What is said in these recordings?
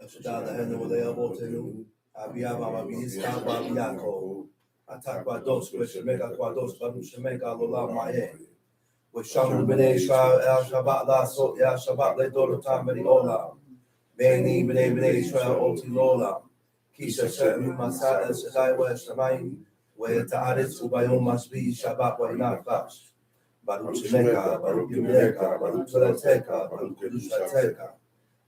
Ashadala Henawale Abotenu, Abiaba Biska Babiako, Atakwa Dos, Shemeka Quados, Babu Shemeka Lola Maye, with Shamu Bene Shra El Shabbat La So Ya Shabbat Le Dolo Tamari Ola, Beni Bene Bene Israel Oti Lola, Kisha Shem Masa El Shaddai West Shamayim, where Ta'aris Ubayom must be Shabbat Wainakash, Baru Shemeka, Baru Gimeleka, Baru Tulateka, Baru Kudushateka.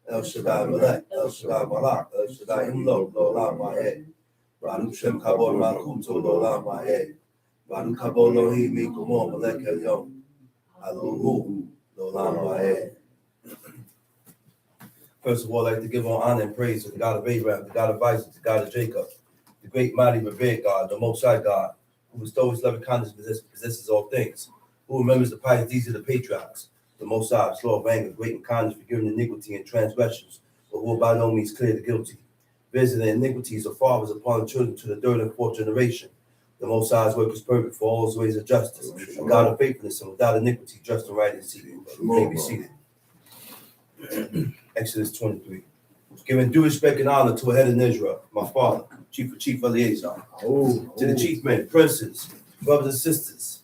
El Shaddai Malek, El Shaddai Malak, El Shaddai Imlok, Lola Mahe, Baruch Shem Kabor Malkuto, Lola Mahe, Baruch Kabor Lohi Mikumo, Malek El Yom, Aluhu, Lola Mahe. First of all, I'd like to give all honor and praise to the God of Abraham, the God of Isaac, the God of Jacob, the great, mighty, revered God, the Most High God, who bestows loving kindness and possesses all things, who remembers the pious deeds of the patriarchs, the Most High, slow of anger, great in kindness, forgiving iniquity and transgressions, but who will by no means clear the guilty, visiting the iniquities of fathers upon the children to the third and fourth generation. The Most High's work is perfect for all his ways of justice, a God of faithfulness and without iniquity, just and right and seated. You may be seated. Exodus 23. Giving due respect and honor to a head in Israel, my father, Chief Eleazar, to the chief men, princes, brothers and sisters.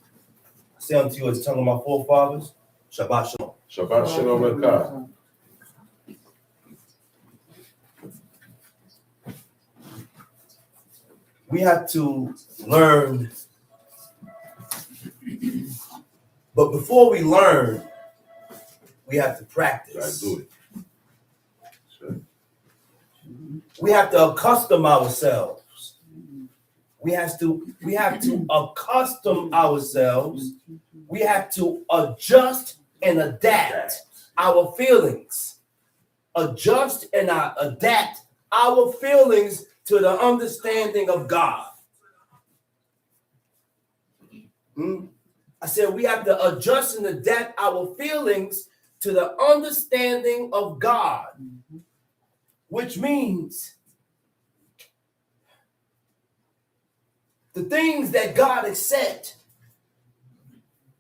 I say unto you as the tongue of my forefathers, Shabbat Shalom. Shabbat Shalom Eka. We have to learn, but before we learn, we have to practice. Do it. Sure. We have to accustom ourselves. We have to accustom ourselves. We have to adjust and adapt our feelings. Adjust and adapt our feelings to the understanding of God. I said we have to adjust and adapt our feelings to the understanding of God, which means the things that God accepts,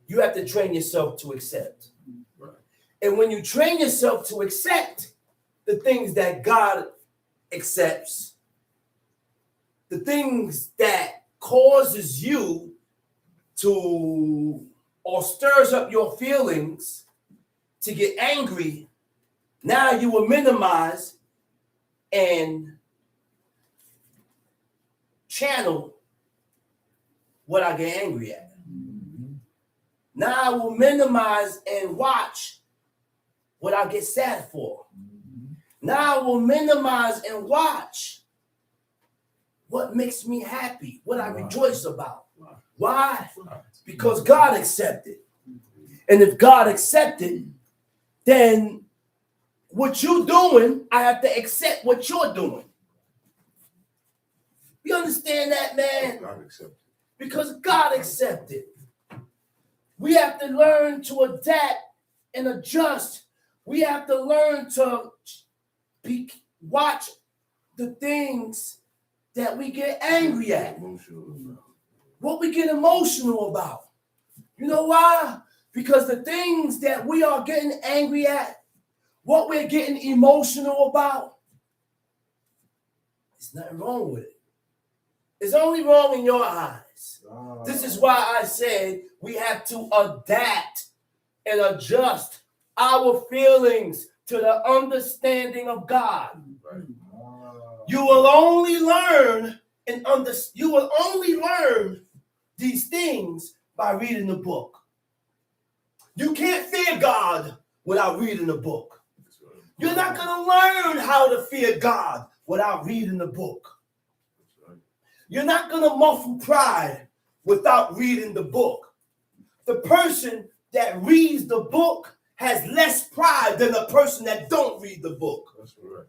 you have to train yourself to accept. Right. And when you train yourself to accept the things that God accepts, the things that causes you to or stirs up your feelings to get angry, now you will minimize and channel what I get angry at. Now I will minimize and watch what I get sad for. Now I will minimize and watch what makes me happy, what I rejoice about. Why? Because God accepted. And if God accepted, then what you're doing, I have to accept what you're doing. You understand that, man? God accepted. Because God accepted. We have to learn to adapt and adjust. We have to learn to watch the things that we get angry at. What we get emotional about. You know why? Because the things that we are getting angry at, what we're getting emotional about, there's nothing wrong with it. It's only wrong in your eyes. This is why I said we have to adapt and adjust our feelings to the understanding of God. Right. You will only learn you will only learn these things by reading the book. You can't fear God without reading the book. You're not going to learn how to fear God without reading the book. You're not going to muffle pride without reading the book. The person that reads the book has less pride than the person that don't read the book. That's right.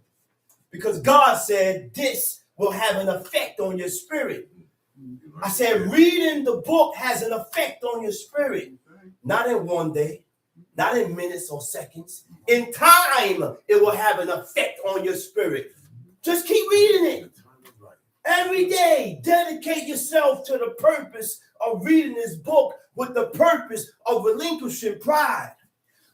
Because God said this will have an effect on your spirit. I said reading the book has an effect on your spirit. Not in one day, not in minutes or seconds. In time, it will have an effect on your spirit. Just keep reading it. Every day, dedicate yourself to the purpose of reading this book with the purpose of relinquishing pride,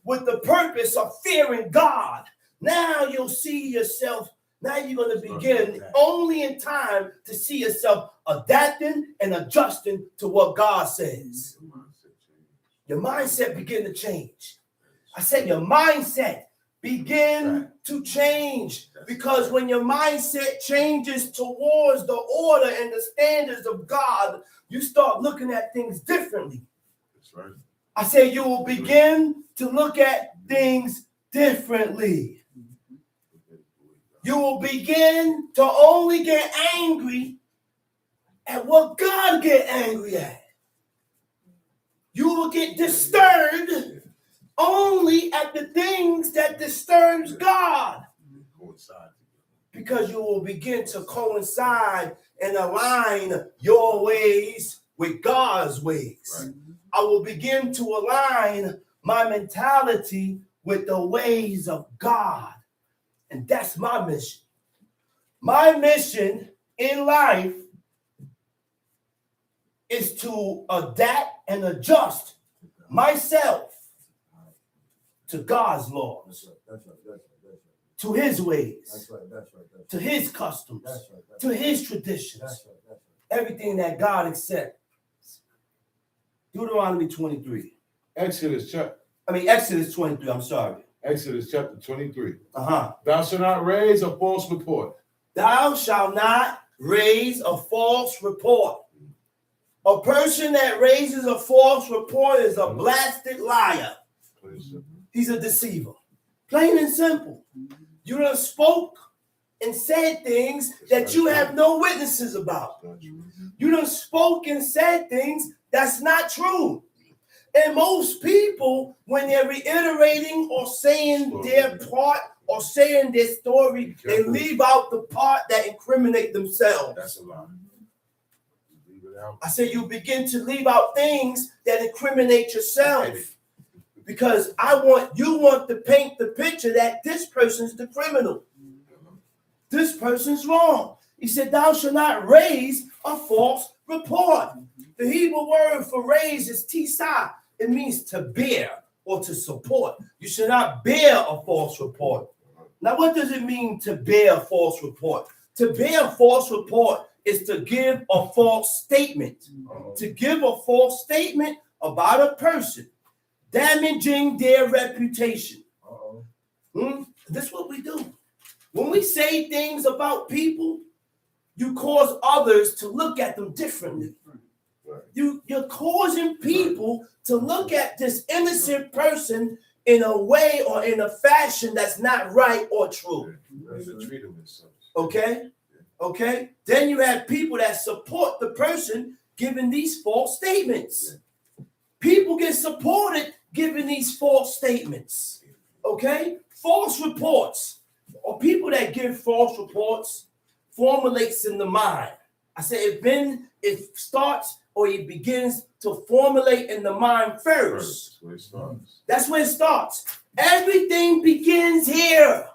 with the purpose of fearing God, Now you'll see yourself. Now you're going to begin only in time to see yourself adapting and adjusting to what God says. Your mindset begin to change. I said your mindset begin to change, because when your mindset changes towards the order and the standards of God, you start looking at things differently. That's right. I said you will begin to look at things differently. You will begin to only get angry at what God get angry at. You will get disturbed only at the things that disturbs God, because you will begin to coincide and align your ways with God's ways. Right. I will begin to align my mentality with the ways of God. And that's my mission. My mission in life is to adapt and adjust myself to God's laws, to his ways, to his customs, to his traditions, everything that God accepts. Deuteronomy 23. Exodus 23, I'm sorry. Exodus chapter 23. Uh-huh. Thou shalt not raise a false report. Thou shalt not raise a false report. A person that raises a false report is a blasted liar. He's a deceiver. Plain and simple. You done spoke and said things that you have no witnesses about. You done spoke and said things that's not true. And most people, when they're reiterating or saying their part or saying their story, they leave out the part that incriminate themselves. That's a lie. I say you begin to leave out things that incriminate yourself, because you want to paint the picture that this person's the criminal. This person's wrong. He said, thou shalt not raise a false report. The Hebrew word for raise is tisah. It means to bear or to support. You should not bear a false report. Now, what does it mean to bear a false report? To bear a false report is to give a false statement. To give a false statement about a person, damaging their reputation. This is what we do. When we say things about people, you cause others to look at them differently. You're causing people to look at this innocent person in a way or in a fashion that's not right or true. Okay? Okay? Then you have people that support the person giving these false statements. People get supported giving these false statements. Okay? False reports, or people that give false reports, formulates in the mind. I say it starts or it begins to formulate in the mind first. That's where it starts. Everything begins here.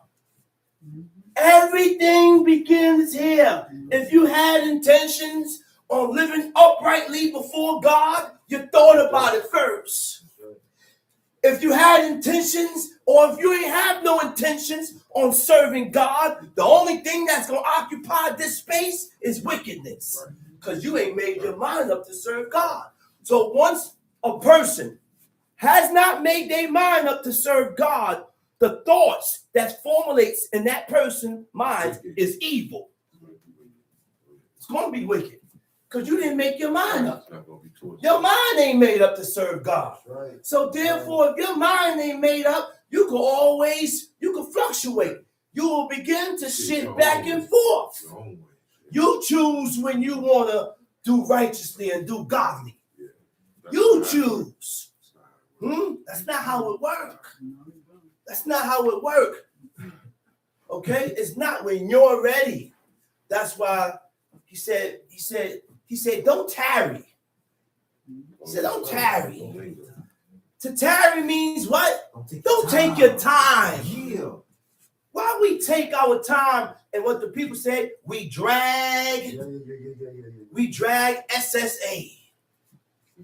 Everything begins here. If you had intentions on living uprightly before God, you thought about it first. If you had intentions, or if you ain't have no intentions on serving God, the only thing that's going to occupy this space is wickedness. Because you ain't made your mind up to serve God. So once a person has not made their mind up to serve God, the thoughts that formulates in that person's mind is evil. It's going to be wicked. Because you didn't make your mind up. Your mind ain't made up to serve God. So therefore, if your mind ain't made up, you can fluctuate. You will begin to shift back and forth. You choose when you want to do righteously and do godly. You choose. That's not how it works. That's not how it works. Okay? It's not when you're ready. That's why he said, don't tarry. He said, don't tarry. To tarry means what? Don't take your time. Why we take our time, and what the people say, we drag SSA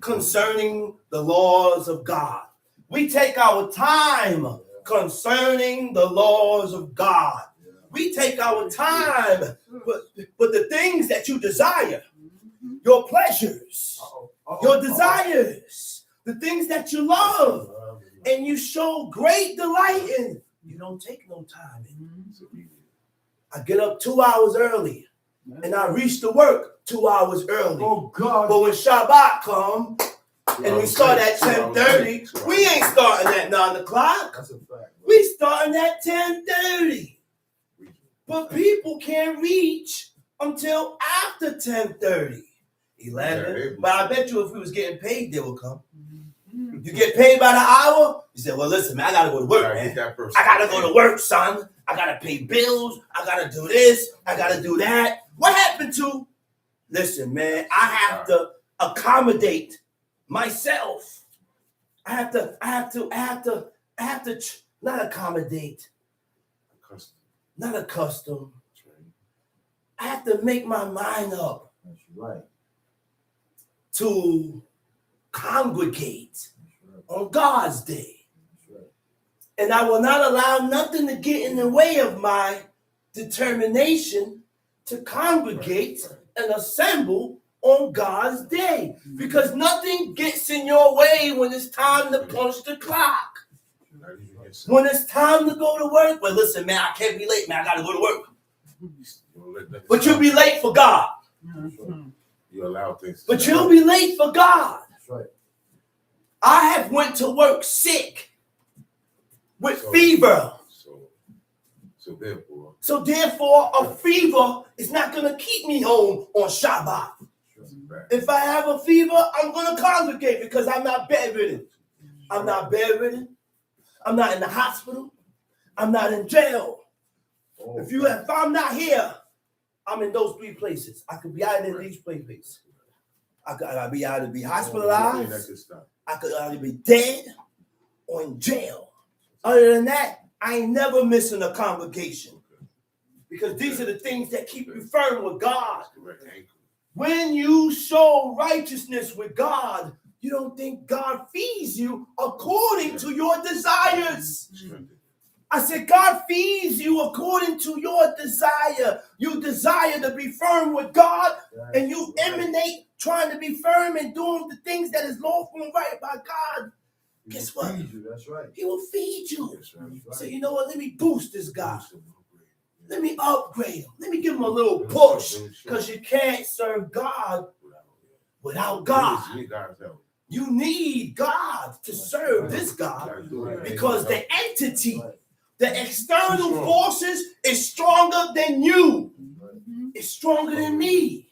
concerning the laws of God. We take our time concerning the laws of God. We take our time, but the things that you desire, your pleasures, your desires, the things that you love, and you show great delight in, you don't take no time in. I get up 2 hours early, and I reach to work 2 hours early. Oh God! But when Shabbat come, and we start at 10:30, we ain't starting at 9 o'clock. That's a fact. We starting at 10:30. But people can't reach until after 10:30, 11. But I bet you if we was getting paid, they would come. You get paid by the hour, you say, well, listen, man, I gotta go to work, man. I gotta go to work, son. I gotta pay bills. I gotta do this. I gotta do that. What happened to? Listen, man, I have to accommodate myself. I have to not accommodate, not accustomed. I have to make my mind up. That's right. To congregate on God's day. That's right. And I will not allow nothing to get in the way of my determination to congregate and assemble on God's day. Because nothing gets in your way when it's time to punch the clock. When it's time to go to work. Well, listen, man, I can't be late, man. I got to go to work. But you'll be late for God. You allow things. But you'll be late for God. That's right. I have went to work sick with fever. So therefore, a fever is not going to keep me home on Shabbat. If I have a fever, I'm going to congregate because I'm not bedridden. I'm not bedridden. I'm not in the hospital. I'm not in jail. If I'm not here, I'm in those three places. I could be either in these places. I could either be hospitalized. I could either be dead or in jail. Other than that, I ain't never missing a congregation. Because these are the things that keep you firm with God. When you show righteousness with God, you don't think God feeds you according to your desires. I said, God feeds you according to your desire. You desire to be firm with God, and you emanate trying to be firm and doing the things that is lawful and right by God. Guess what? That's right. He will feed you. Right. So you know what? Let me boost this guy. Let me upgrade him. Let me give him a little push. Because you can't serve God without God. You need God to serve this God. Because the entity, the external forces is stronger than you. It's stronger than me.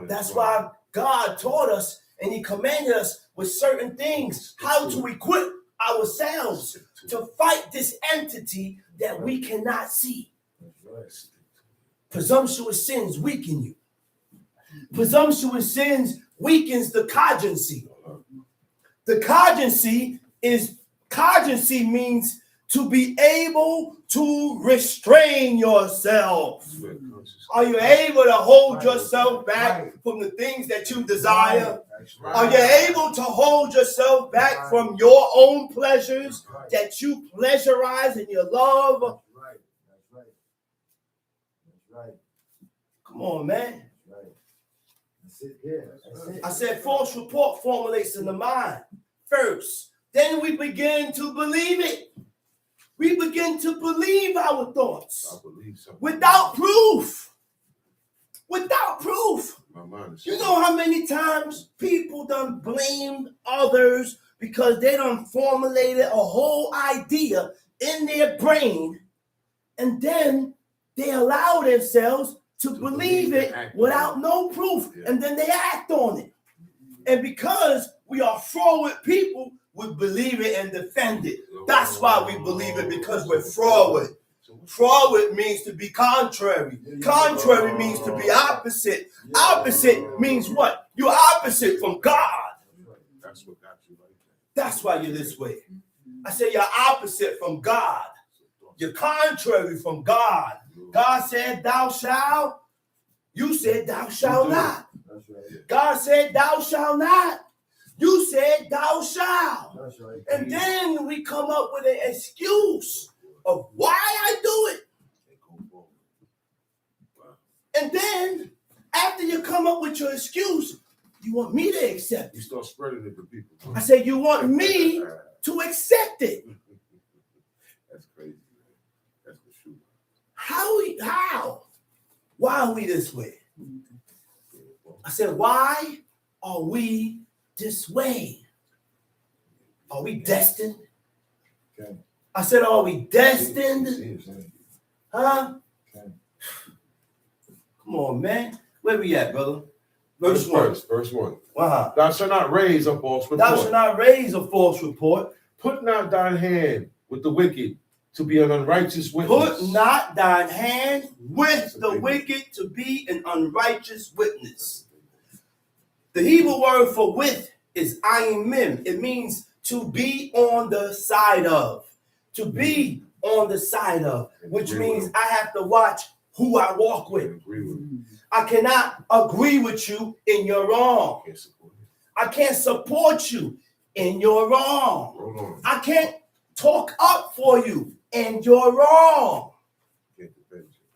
That's why God taught us and he commanded us with certain things, how to equip ourselves to fight this entity that we cannot see. Presumptuous sins weaken you. Presumptuous sins weakens the cogency. The cogency means to be able to restrain yourself. Are you able to hold yourself back from the things that you desire? Are you able to hold yourself back from your own pleasures that you pleasurize and you love? Come on, man. I said false report formulates in the mind first. Then we begin to believe it. We begin to believe our thoughts without proof. Without proof. You know how many times people done blamed others because they done formulated a whole idea in their brain and then they allow themselves to believe it without no proof and then they act on it. And because we are forward people, we believe it and defend it. That's why we believe it, because we're forward. Forward means to be contrary. Contrary means to be opposite. Opposite means what? You're opposite from God. That's what got you like that. That's why you're this way. I say you're opposite from God. You're contrary from God. God said, thou shalt. You said, thou shalt not. God said, thou shalt not. You said thou shalt. That's right. And then we come up with an excuse of why I do it. And then after you come up with your excuse, you want me to accept You it. start spreading it to people. I said, you want me to accept it. That's crazy, man. That's the truth. How? Why are we this way? I said, why are we this way? Are we destined? Okay. I said, are we destined? Huh? Okay. Come on, man. Where we at, brother? Verse 1. Uh-huh. Thou shalt not raise a false report. Thou shalt not raise a false report. Put not thine hand with the wicked to be an unrighteous witness. Put not thine hand with the wicked to be an unrighteous witness. The Hebrew word for with is ayin mim. It means to be on the side of. To be on the side of. Which means I have to watch who I walk with. I cannot agree with you in your wrong. I can't support you in your wrong. I can't talk up for you and you're wrong.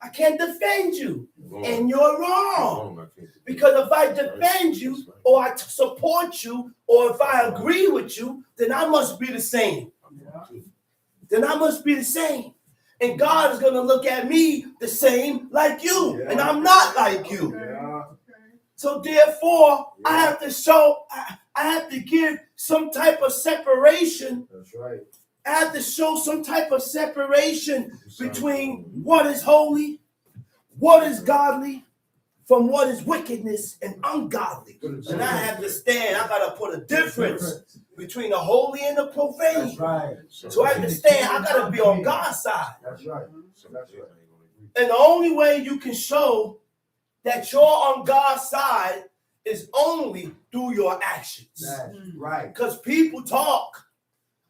I can't defend you and you're wrong. Because if I defend you or I support you or if I agree with you, then I must be the same. Then I must be the same. And God is going to look at me the same like you. And I'm not like you. So therefore, I have to show, I have to give some type of separation. That's right. I have to show some type of separation between what is holy, what is godly, from what is wickedness and ungodly. And I have to stand, I got to put a difference between the holy and the profane. That's right. So I understand, I got to be on God's side. That's right. That's right. And the only way you can show that you're on God's side is only through your actions. That's right. Because people talk.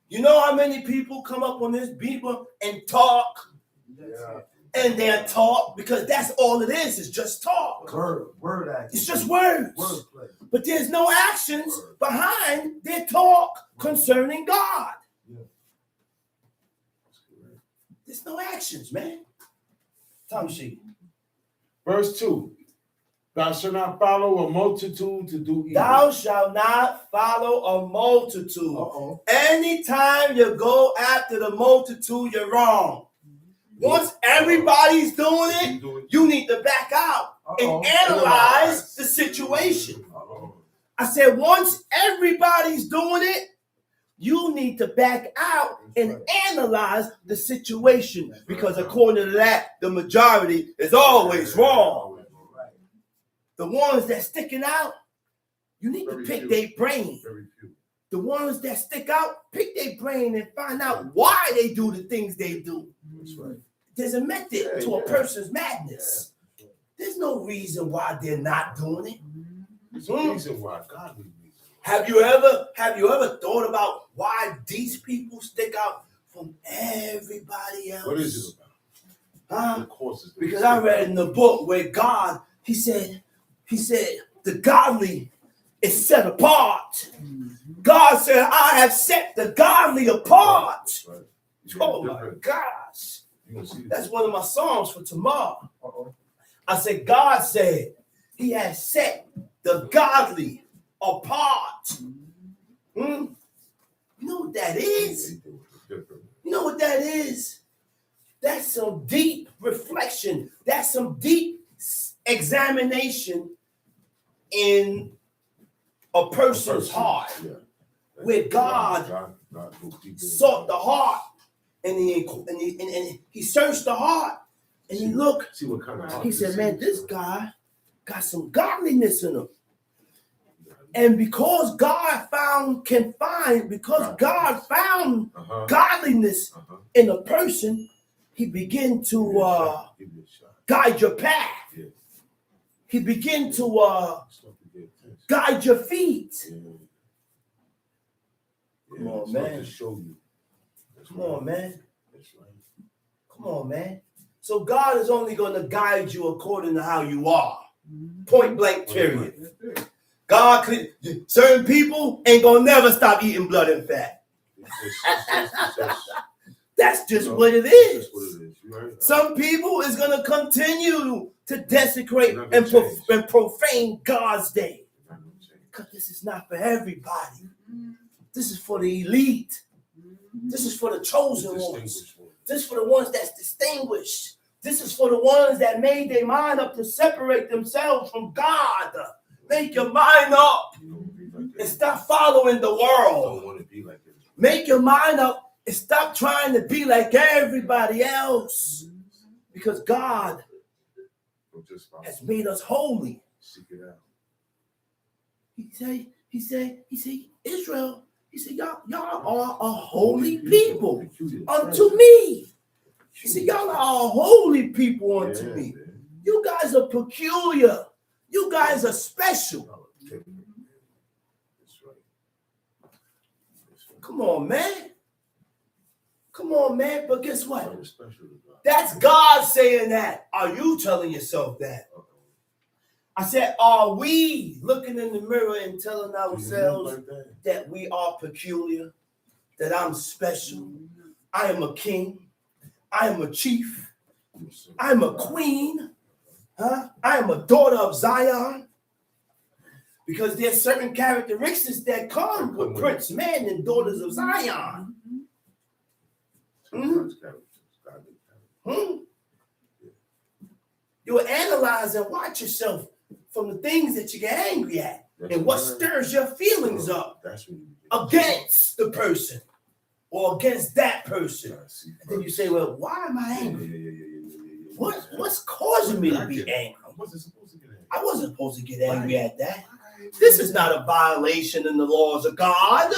You know how many people come up on this beeper and talk? Yeah. And they're talk because that's all it is just talk. Word action. It's just words. Wordplay. But there's no actions behind their talk concerning God. Yeah. There's no actions, man. Tom Sheet. Verse 2. Thou shalt not follow a multitude to do evil. Thou shalt not follow a multitude. Uh-oh. Anytime you go after the multitude, you're wrong. Once everybody's doing it, you need to back out and analyze the situation. I said, once everybody's doing it, you need to back out and analyze the situation. Because according to that, the majority is always wrong. The ones that sticking out, you need to pick their brain. The ones that stick out, pick their brain and find out why they do the things they do. That's right. There's a method to a person's madness. There's no reason why they're not doing it. There's a reason why. Godly reason. Have you ever thought about why these people stick out from everybody else? What is it about? Huh? Because I read in the book where God, he said, the godly is set apart. God said, I have set the godly apart. Right. Oh my gosh. That's one of my songs for tomorrow. I said, God said he has set the godly apart. You know what that is? You know what that is? That's some deep reflection. That's some deep examination in a person's heart. Where God sought the heart. And he searched the heart and he looked. See what kind of heart. He said, man, this guy got some godliness in him. And because God found godliness in a person, he began to guide your path. He began to guide your feet. Come on, man. Come on, man. Come on, man. So God is only going to guide you according to how you are. Point blank, period. God could, certain people ain't gonna never stop eating blood and fat. That's just what it is. Some people is gonna continue to desecrate and profane God's day. Because this is not for everybody. This is for the elite. This is for the chosen ones. This is for the ones that's distinguished. This is for the ones that made their mind up to separate themselves from God. Make your mind up and stop following the world. Make your mind up and stop trying to be like everybody else. Because God has made us holy. He said, Israel, he said, y'all are a holy people unto me. He said, y'all are a holy people unto me. You guys are peculiar. You guys are special. Come on, man. Come on, man. But guess what? That's God saying that. Are you telling yourself that? I said, are we looking in the mirror and telling ourselves that we are peculiar, that I'm special, I am a king, I am a chief, I am a queen, I am a daughter of Zion? Because there's certain characteristics that come with Prince Men and daughters of Zion. You will analyze and watch yourself from the things that you get angry at and what stirs your feelings up against the person or against that person. And then you say, well, why am I angry? What's causing me to be angry? I wasn't supposed to get angry at that. This is not a violation in the laws of God.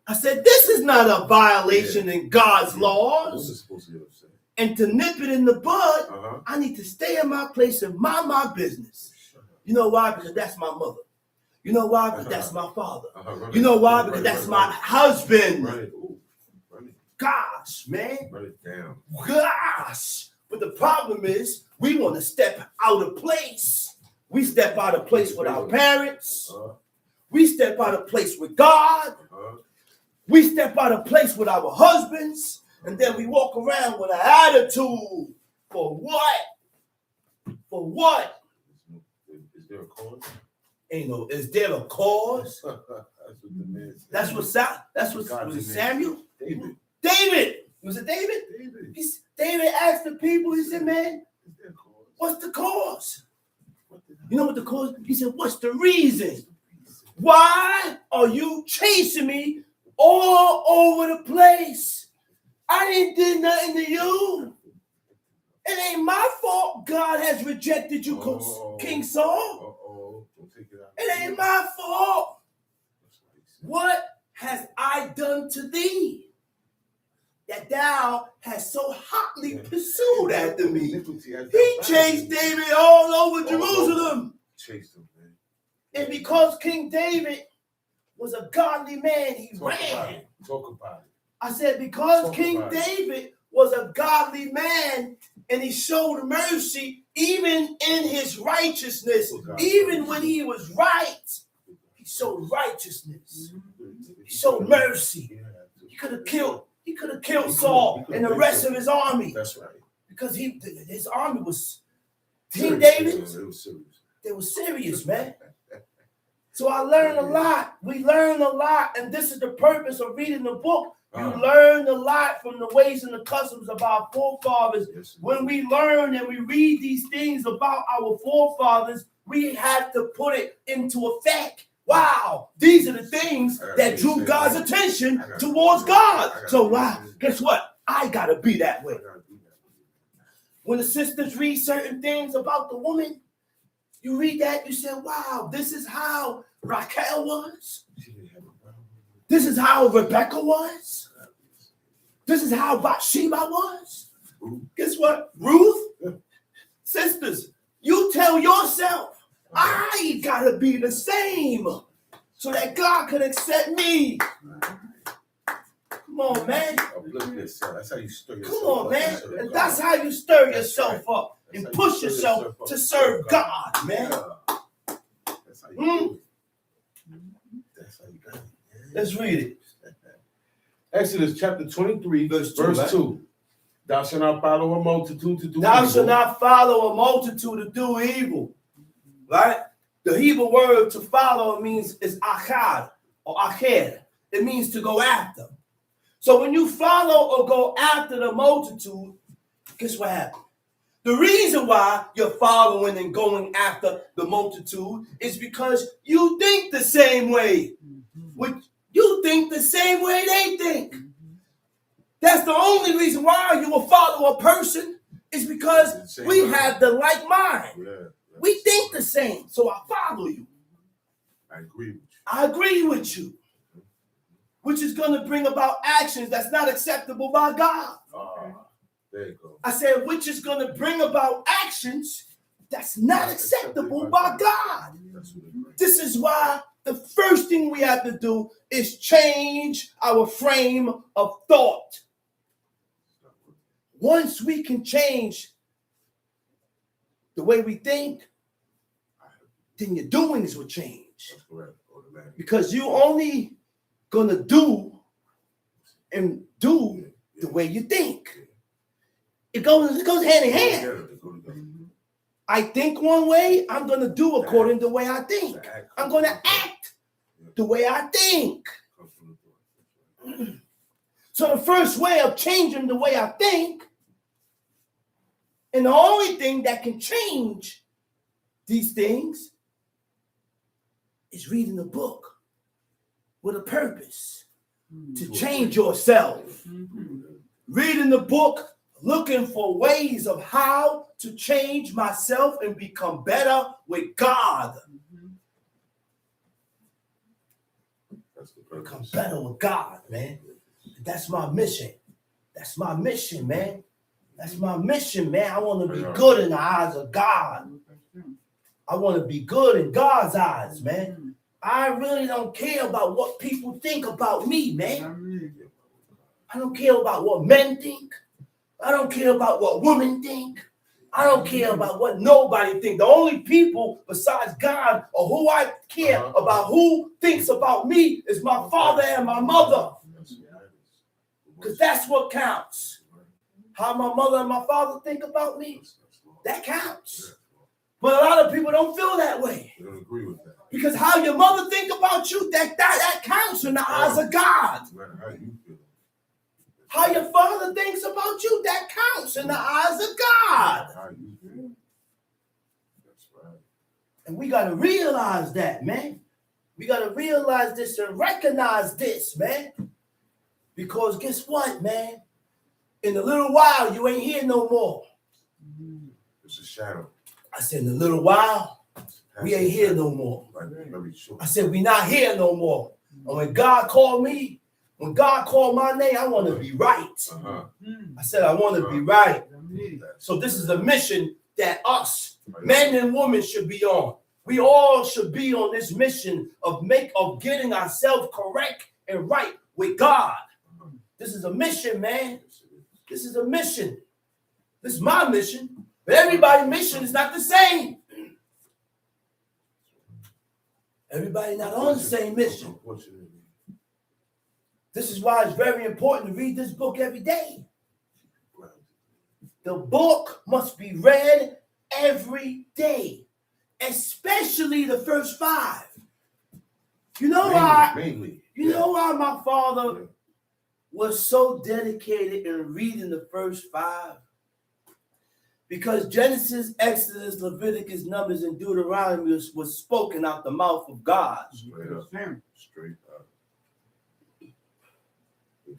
I said, this is not a violation in God's laws. And to nip it in the bud, I need to stay in my place and mind my business. You know why? Because that's my mother. You know why? Because that's my father. You know why? Because that's my husband. Gosh, man. Gosh. But the problem is, we want to step out of place. We step out of place with our parents. We step out of place with God. We step out of place with our husbands. And then we walk around with an attitude. For what? For what? Is there a cause? Ain't no, is there a cause? That's what the man said. That's what was it Samuel? David. David. Was it David? David asked the people, he said, man, what's the cause? You know what the cause? He said, what's the reason? Why are you chasing me all over the place? I didn't do nothing to you. It ain't my fault God has rejected you, King Saul. It ain't my fault. What has I done to thee that thou hast so hotly pursued after me? He chased David all over Jerusalem. Chased him, man. And because King David was a godly man, he ran. Talk about it. I said, because King David was a godly man and he showed mercy even in his righteousness, even when he was right, he showed righteousness. He showed mercy. He could have killed Saul and the rest of his army. That's right. Because his army was King David. They were serious, man. So I learned a lot. We learned a lot, and this is the purpose of reading the book. You learn a lot from the ways and the customs of our forefathers. Yes. When we learn and we read these things about our forefathers, we have to put it into effect. Wow, these are the things that drew God's attention towards God. So wow, guess what? I gotta be that way. When the sisters read certain things about the woman, you read that, you say, wow, this is how Raquel was. This is how Rebecca was. This is how Bathsheba was. Guess what? Ruth? Sisters, you tell yourself, I gotta be the same so that God can accept me. Come on, man. That's how you stir yourself. Come on, man. And that's how you stir yourself up and push yourself to serve God, man. That's how you got it. Let's read it. Exodus chapter 23, Verse verse 2, 2. Thou shalt not follow a multitude to do Thou evil. shalt not follow a multitude to do evil. Right? The Hebrew word to follow means is achad or acher. It means to go after. So when you follow or go after the multitude, guess what happens? The reason why you're following and going after the multitude is because you think the same way. You think the same way they think. That's the only reason why you will follow a person is because we have the like mind. Yeah, We think the same, so I follow you. I agree with you. I agree with you, which is going to bring about actions that's not acceptable by God. There you go. I said, which is going to bring about actions that's not acceptable by God. That's what it is. This is why the first thing we have to do is change our frame of thought. Once we can change the way we think, then your doings will change. That's correct. Automatic. Because you only gonna do and do the way you think. It goes hand in hand. They go together. I think one way, I'm gonna do according to the way I think. The act I'm gonna act the way I think. comes from the thought. So the first way of changing the way I think, and the only thing that can change these things is reading a book with a purpose to change yourself. Reading the book, looking for ways of how to change myself and become better with God. That's the Become purpose. better with God, man. That's my mission. That's my mission, man. That's my mission, man. I want to be good in the eyes of God. I want to be good in God's eyes, man. I really don't care about what people think about me, man. I don't care about what men think. I don't care about what women think. I don't care about what nobody thinks. The only people besides God or who I care about who thinks about me is my father and my mother. Because that's what counts. How my mother and my father think about me, that counts. But a lot of people don't feel that way. We don't agree with that. Because how your mother think about you, that counts in the eyes of God. No matter how you feel. How your father thinks about you, that counts in the eyes of God. How you feel. That's right. And we got to realize that, man. We got to realize this and recognize this, man. Because guess what, man? In a little while, you ain't here no more. It's a shadow. I said, in a little while, we ain't here no more. Like, very short. I said, we not here no more. And when God called me, when God called my name, I want to be right. I said, I want to be right. So this is a mission that us, men and women, should be on. We all should be on this mission of getting ourselves correct and right with God. This is a mission, man. This is a mission. This is my mission. But everybody's mission is not the same. Everybody not on the same mission. This is why it's very important to read this book every day. The book must be read every day, especially the first 5. You know why? Mainly. You know why my father was so dedicated in reading the first 5? Because Genesis, Exodus, Leviticus, Numbers, and Deuteronomy was spoken out the mouth of God. Straight up. Straight up.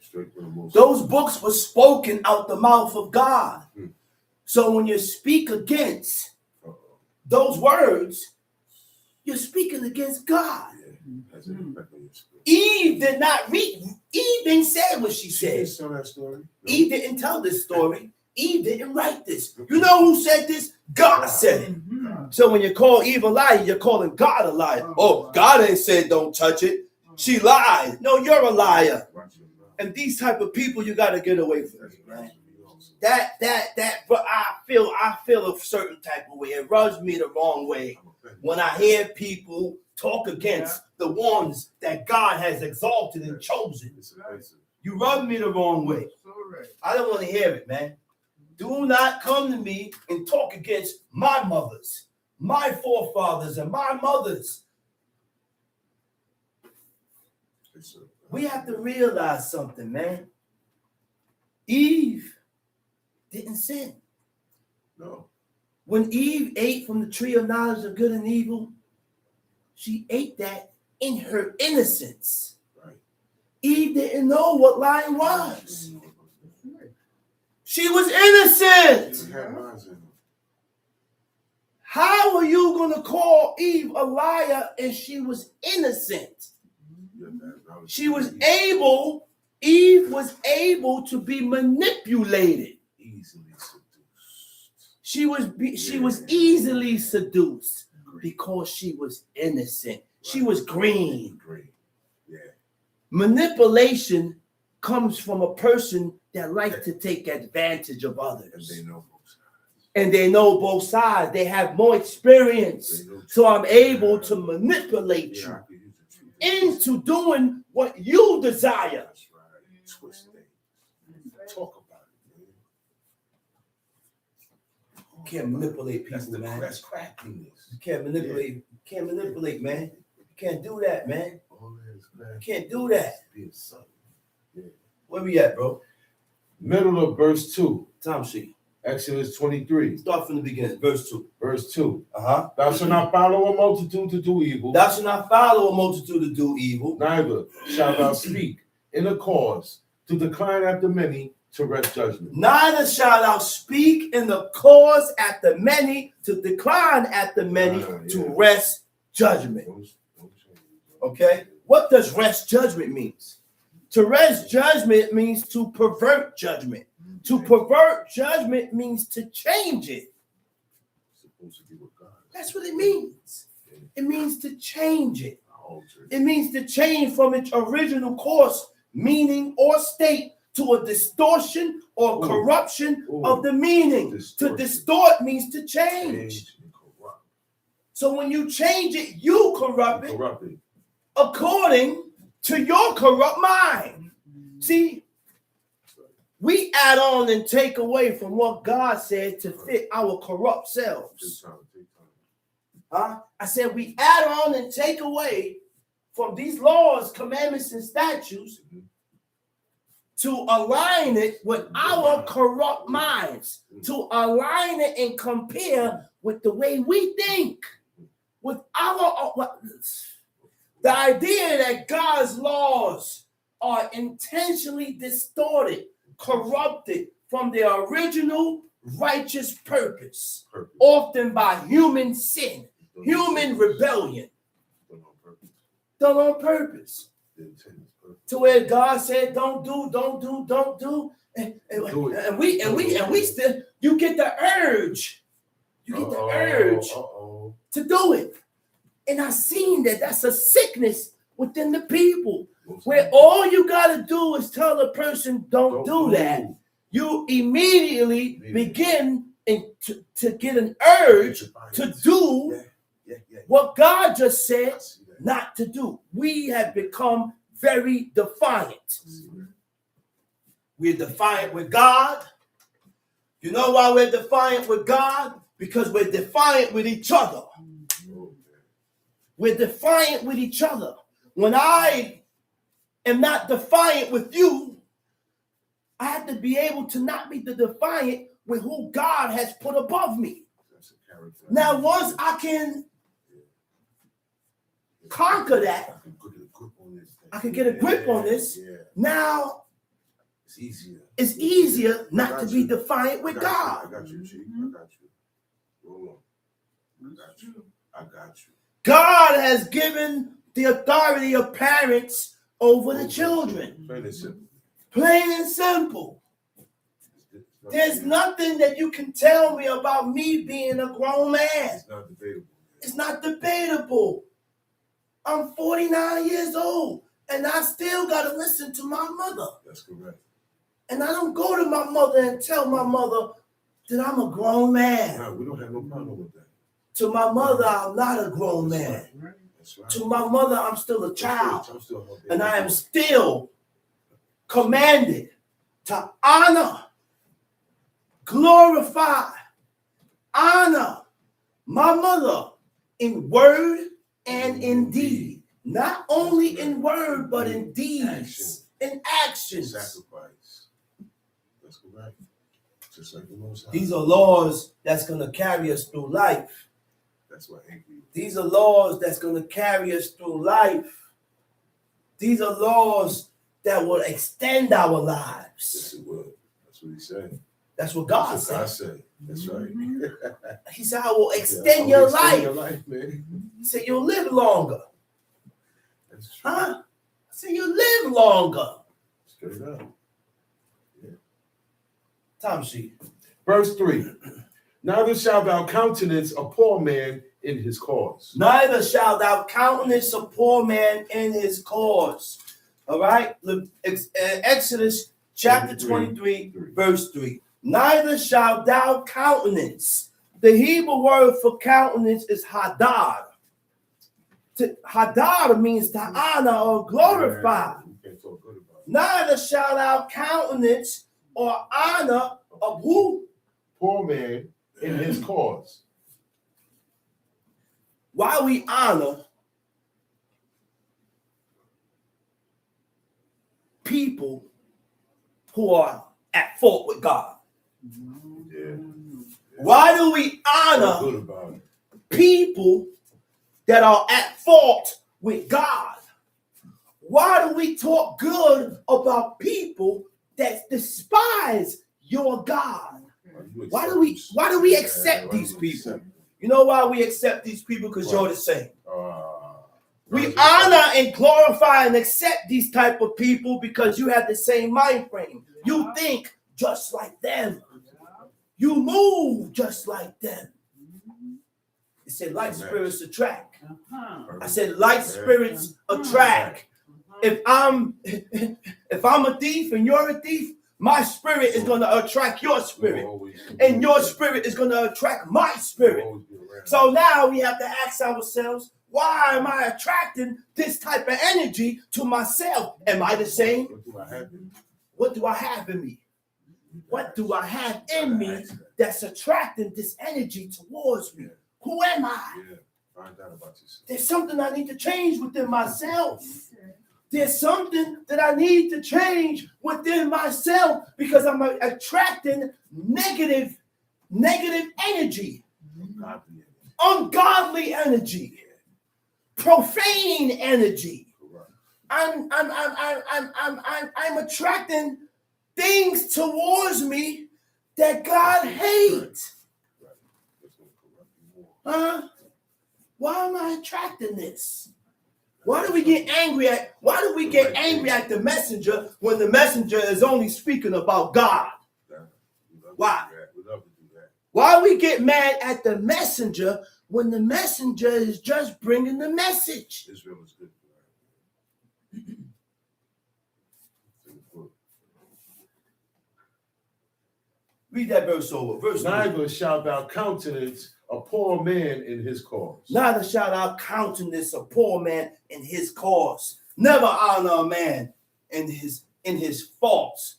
Straight to the most. Those books were spoken out the mouth of God. So when you speak against those words, you're speaking against God. That's an impact on your spirit. Eve did not read. Eve didn't say what she She didn't said. tell that story. No. Eve didn't tell this story. Eve didn't write this. You know who said this? God said it. So when you call Eve a liar, you're calling God a liar. Oh, God ain't said don't touch it. She lied. No, you're a liar. Watch your mouth. And these type of people you got to get away from. That's Man. blasphemy. but I feel a certain type of way. It rubs me the wrong way I'm offended. when I hear people talk against the ones that God has exalted and chosen. It's offensive. You rub me the wrong way. So right. I don't want to hear it, man. Do not come to me and talk against my mothers, my forefathers, and my mothers. We have to realize something, man. Eve didn't sin. No. When Eve ate from the tree of knowledge of good and evil, she ate that in her innocence. Right. Eve didn't know what lying was. She was innocent. She had lies in them. How are you going to call Eve a liar and she was innocent? Eve was able to be manipulated. Easily seduced. She was easily seduced because she was innocent. She was green. Green. Yeah. Manipulation comes from a person that likes to take advantage of And others. they know both sides. And they know both sides. They have more experience. They know So I'm able to manipulate Yeah, you I could use the truth. into doing what you desire. That's right. Twist things. Talk about it, man. You can't manipulate That's people, man. That's craftiness. You can't manipulate. You can't manipulate, man. You can't do that, man. All that is You craftiness. can't do that. Being subtle. Yeah. Where we at, bro? Middle of verse 2, Time sheet. Exodus 23, Start from the beginning. Verse 2. verse 2. Uh-huh. Thou shalt not follow a multitude to do evil, Thou shalt not follow a multitude to do evil. neither shalt thou speak in a cause to decline after many to wrest judgment. Neither shalt thou speak in the cause at the many, to decline at the many, to wrest judgment. Don't change. Okay? What does wrest judgment means? To wrest judgment means to pervert judgment. To pervert judgment means to change it. It's supposed to be what God is. That's what it means. It means to change it. Alter It means to change from its original course, meaning, or state to a distortion or corruption of the meaning. To distort means to change. and corrupt. So when you change it, you corrupt it Corrupted. according to your corrupt mind. See, we add on and take away from what God said to fit our corrupt Take selves. time. Take time. Huh? I said we add on and take away from these laws, commandments, and statutes to align it with our corrupt minds, to align it and compare with the way we think, with the idea that God's laws are intentionally distorted, corrupted from their original righteous purpose, often by human sin, human rebellion, Done on purpose. done on purpose. The intent is perfect. To where God said, don't do, and we still, you get the urge, to do it. And I seen that that's a sickness within the people, where all you gotta do is tell a person, don't do that. You immediately begin to get an urge to do what God just said not to do. We have become very defiant. We're defiant with God. You know why we're defiant with God? Because we're defiant with each other. We're defiant with each other. When I am not defiant with you, I have to be able to not be the defiant with who God has put above me. Now, once I can conquer that, I can get a grip on this. Now, it's easier not to be defiant with God. I got you, Chief. I got you. Hold on. I got you. God has given the authority of parents over the children. Plain and simple. Plain and simple. There's nothing that you can tell me about me being a grown man. It's not debatable. It's not debatable. I'm 49 years old, and I still got to listen to my mother. That's correct. And I don't go to my mother and tell my mother that I'm a grown man. No, we don't have no problem with that. To my mother, I'm not a grown man. That's right. To my mother, I'm still a child. I'm still her baby. And I am still commanded to honor, glorify, honor my mother in word and in deed. Not only in word, but in deeds, in actions. Sacrifice. That's correct. Just like the Most High. These are laws that's going to carry us through life. That's what angry. These are laws that's going to carry us through life. These are laws that will extend our Yes, lives. it would. That's what he said. That's what God That's what God said. said. That's right. He said, I will Yeah, extend I your will extend life. your life, man. He said, you'll live longer. That's true. Huh? I said, you'll live longer. Straight up. Time sheet. Verse 3. Neither shalt thou countenance a poor man in his cause. Neither shalt thou countenance a poor man in his cause. All right? Exodus chapter 23, verse 3. Neither shalt thou countenance. The Hebrew word for countenance is hadar. Hadar means to honor or glorify. You can't talk good about it. Neither shalt thou countenance or honor of who? Poor man in his cause. Why we honor people who are at fault with God? Yeah. Why do we Talk honor good about it. people that are at fault with God? Why do we talk good about people that despise your God? Why do we accept these people? You know why we accept these people? Because you're the same. We honor and glorify and accept these type of people because you have the same mind frame. You think just like them. You move just like them. It said like spirits attract. I said like spirits attract. If I'm a thief and you're a thief, my spirit is going to attract your spirit. And your spirit is going to attract my spirit. So now we have to ask ourselves, why am I attracting this type of energy to myself? Am I the same? What do I have? What do I have in me? What do I have in me that's attracting this energy towards me? Who am I? Yeah. Find out about yourself. There's something I need to change within myself. There's something that I need to change within myself because I'm attracting negative energy, ungodly energy, profane energy. I'm attracting things towards me that God hates. Huh? Why am I attracting this? Why do we get angry at the messenger when the messenger is only speaking about God? Why? We love to do that. Why we get mad at the messenger when the messenger is just bringing the message? Israel is good for that. Read that verse over. Verse 9. Neither shalt thou countenance a poor man in his cause. Neither shalt thou countenance a poor man in his cause. Never honor a man in his faults,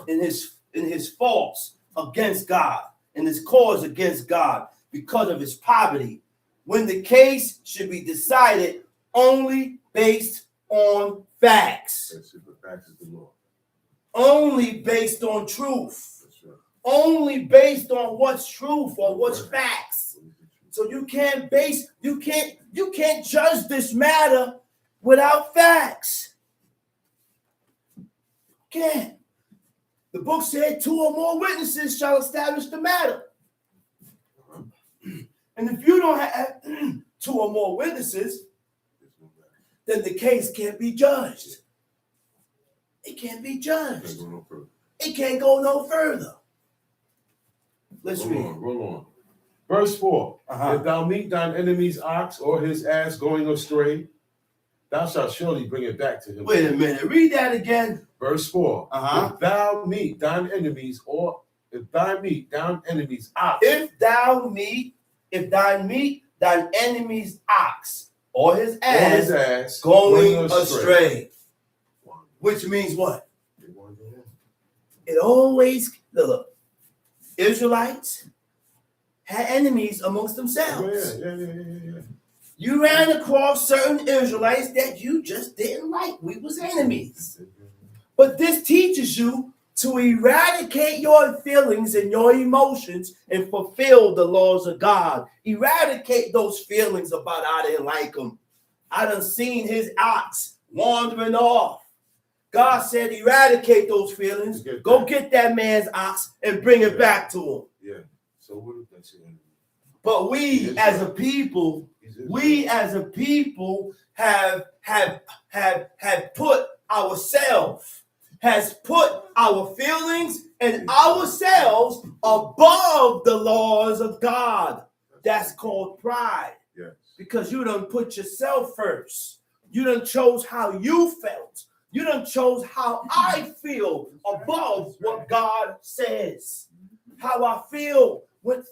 in his faults against God, in his cause against God because of his poverty. When the case should be decided only based on facts. That's it, but facts is the law. Only based on truth. That's right. Only based on what's truth or what's facts. So you can't judge this matter without facts. Can't. The book said 2 or more witnesses shall establish the matter. And if you don't have 2 or more witnesses, then the case can't be judged. It can't be judged. It can't go no further. Let's read. Roll on. Verse 4. If thou meet thine enemy's ox or his ass going astray, thou shalt surely bring it back to him. Wait a minute. Read that again. Verse 4. Uh-huh. If thou meet thine enemies, ox, If thou meet thine enemy's ox or his ass, going astray. Which means what? It always, look, Israelites had enemies amongst themselves. Yeah. You ran across certain Israelites that you just didn't like. We was enemies. But this teaches you to eradicate your feelings and your emotions and fulfill the laws of God. Eradicate those feelings about I didn't like him. I done seen his ox wandering off. God said eradicate those feelings. Go get that man's ox and bring it back to him. Yeah. So what if that's your enemy? But we as a people, have put ourselves, has put our feelings and ourselves above the laws of God. That's called pride. Yes. Because you done put yourself first. You done chose how you felt. You done chose how I feel above what God says. How I feel.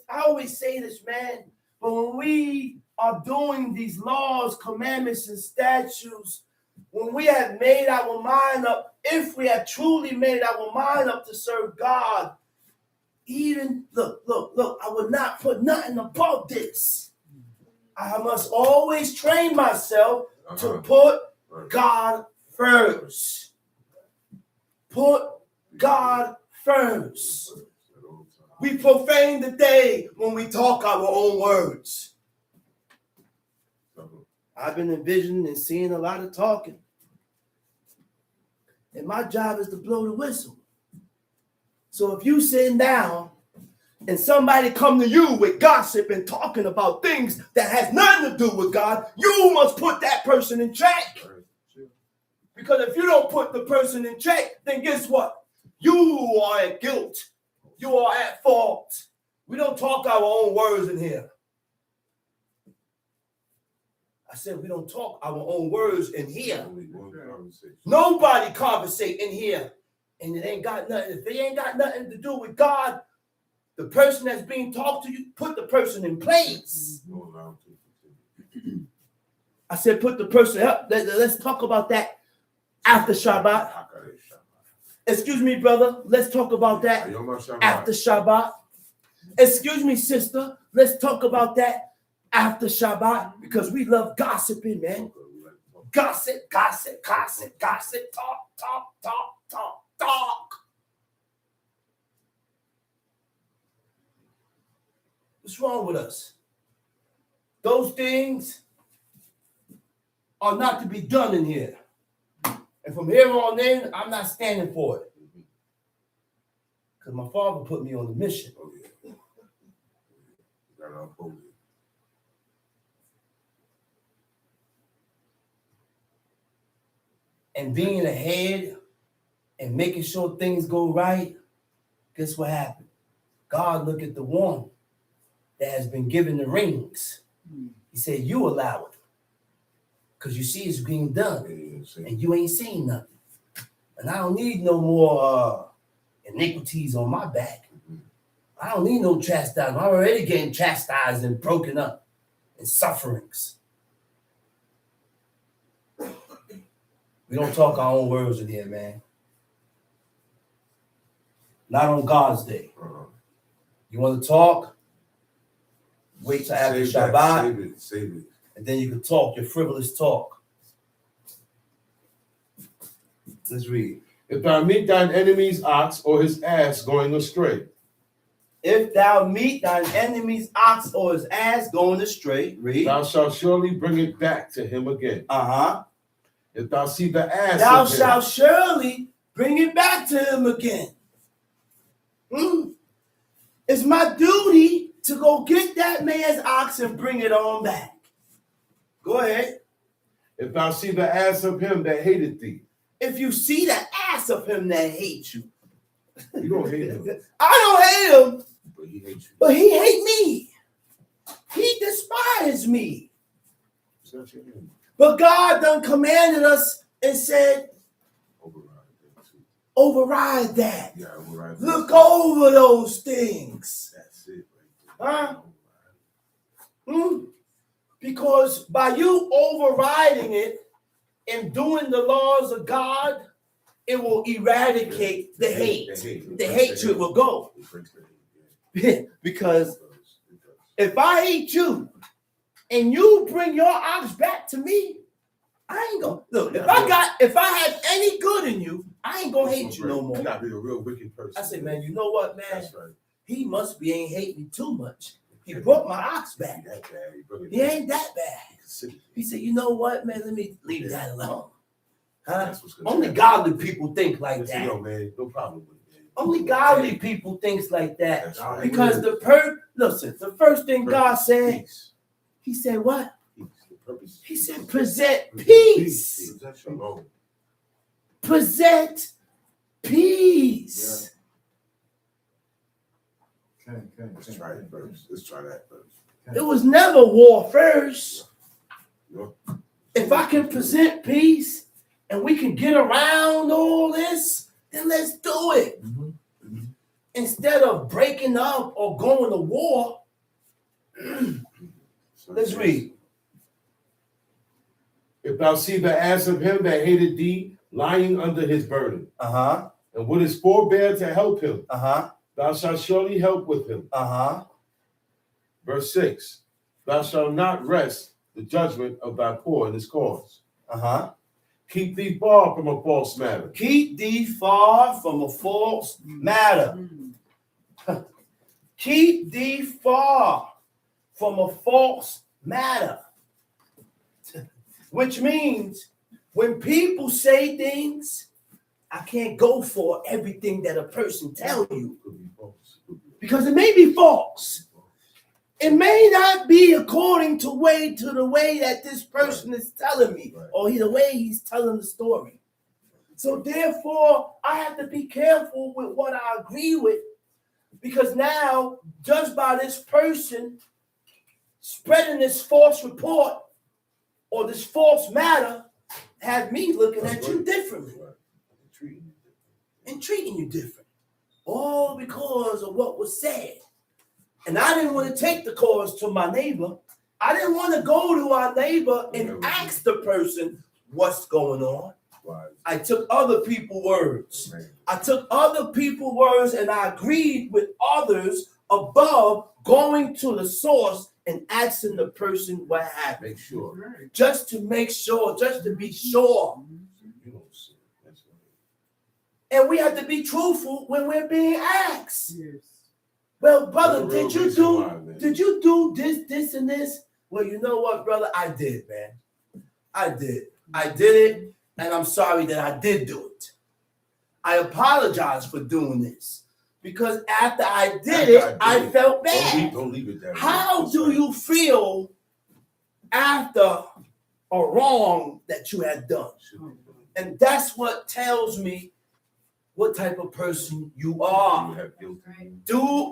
I always say this, man, but when we are doing these laws, commandments, and statutes, when we have made our mind up, if we have truly made our mind up to serve God, even, look, I would not put nothing above this. I must always train myself to put God first. Put God first. We profane the day when we talk our own words. I've been envisioning and seeing a lot of talking. And my job is to blow the whistle. So if you sitting down and somebody come to you with gossip and talking about things that has nothing to do with God, you must put that person in check. Because if you don't put the person in check, then guess what? You are at guilt. You are at fault. We don't talk our own words in here. I said we don't talk our own words in here. Nobody conversate in here. And it ain't got nothing. If it ain't got nothing to do with God, the person that's being talked to you, put the person in place. I said put the person up. Let's talk about that after Shabbat. Excuse me, brother. Let's talk about that after Shabbat. Excuse me, sister. Let's talk about that after Shabbat because we love gossiping, man. Gossip, talk. What's wrong with us? Those things are not to be done in here. And from here on in, I'm not standing for it. Because my father put me on the mission. And being ahead and making sure things go right, guess what happened? God looked at the one that has been given the rings. He said, you allow it. Because you see it's being done. And you ain't saying nothing. And I don't need no more iniquities on my back. I don't need no chastisement. I'm already getting chastised and broken up and sufferings. We don't talk our own words in here, man. Not on God's day. You want to talk? Wait till after Shabbat. Save it. And then you can talk your frivolous talk. Let's read. If thou meet thine enemy's ox or his ass going astray. If thou meet thine enemy's ox or his ass going astray, read. Thou shalt surely bring it back to him again. If thou see the ass thou of him, shalt surely bring it back to him again. It's my duty to go get that man's ox and bring it on back. Go ahead. If thou see the ass of him that hated thee. If you see the ass of him that hates you. You don't hate him. I don't hate him. But he hates you. But he hates me. He despises me. But God done commanded us and said, override that. Yeah, right. Look over those things. That's it. Huh? Because by you overriding it and doing the laws of God, it will eradicate the hate. The hatred will go. Because if I hate you and you bring your ox back to me, I ain't gonna look. If I had any good in you, I ain't gonna hate you no more. You gotta be a real wicked person. I said, man, you know what, man? That's right. He must be ain't hating me too much. He brought my ox back. He ain't that bad. He said, you know what, man? Let me leave that alone. Huh? Only godly people think like that. Yo, man, no problem with it, man. Only godly people thinks like that. That's right. Because the first thing God said, he said what? He said, present peace. Present peace. Let's try it first. Let's try that first. It was never war first. No. If I can present peace and we can get around all this, then let's do it. Instead of breaking up or going to war, let's read. If thou see the ass of him that hated thee lying under his burden, and wouldest forbear to help him, thou shalt surely help with him. Verse 6, thou shalt not rest the judgment of thy poor in his cause. Keep thee far from a false matter. Keep thee far from a false matter. Keep thee far from a false matter. Which means when people say things, I can't go for everything that a person tells you. Because it may be false. It may not be according to the way that this person is telling me, or the way he's telling the story. So therefore, I have to be careful with what I agree with, because now, just by this person spreading this false report or this false matter, have me looking at you differently and treating you different, all because of what was said. And I didn't want to take the cause to my neighbor. I didn't want to go to our neighbor and ask the person what's going on. I took other people's words. And I agreed with others above going to the source and asking the person what happened. Make sure. Just to make sure, just to be sure. And we have to be truthful when we're being asked. Well, brother, did you do this, and this? Well, you know what, brother? I did, man. I did it, and I'm sorry that I did do it. I apologize for doing this, because after I did it, I felt bad. Don't leave it there. How do you feel after a wrong that you had done? And that's what tells me what type of person you are.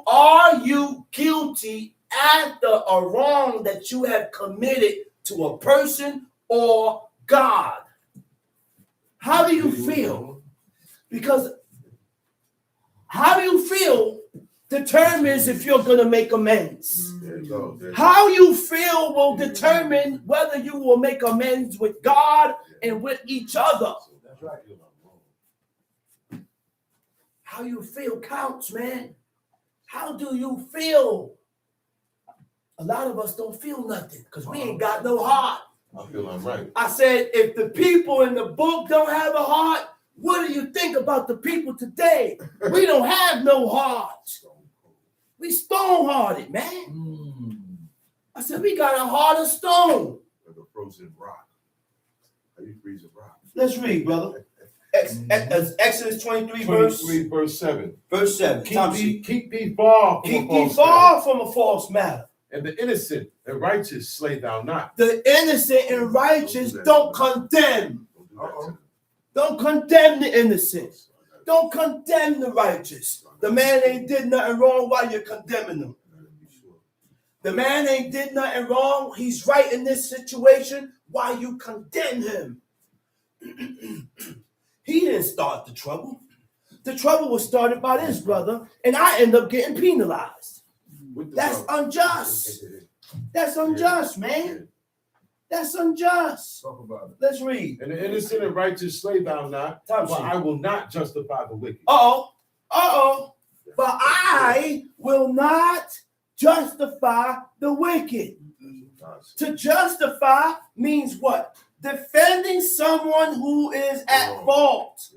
Are you guilty after a wrong that you have committed to a person or God? How do you feel? Because how you feel determines if you're going to make amends. How you feel will determine whether you will make amends with God and with each other. That's right. How you feel counts, man. How do you feel? A lot of us don't feel nothing because we ain't got no heart. I feel I'm right. I said, if the people in the book don't have a heart, what do you think about the people today? We don't have no heart. We stone-hearted, man. I said, we got a heart of stone. Like a frozen rock. How you freeze a rock? Let's read, brother. Exodus 23, verse 7. Verse 7. Keep thee far from a false matter. And the innocent and righteous slay thou not. The innocent and righteous don't condemn. Don't condemn the innocent. Don't condemn the righteous. The man ain't did nothing wrong while you're condemning him. The man ain't did nothing wrong. He's right in this situation while you condemn him. He didn't start the trouble. The trouble was started by this brother, and I end up getting penalized. That's unjust. That's unjust, man. That's unjust. Talk about it. Let's read. And the innocent and righteous slay thou not, Time for sheet. I will not justify the wicked. Uh-oh. For I will not justify the wicked. To justify means what? Defending someone who is at fault.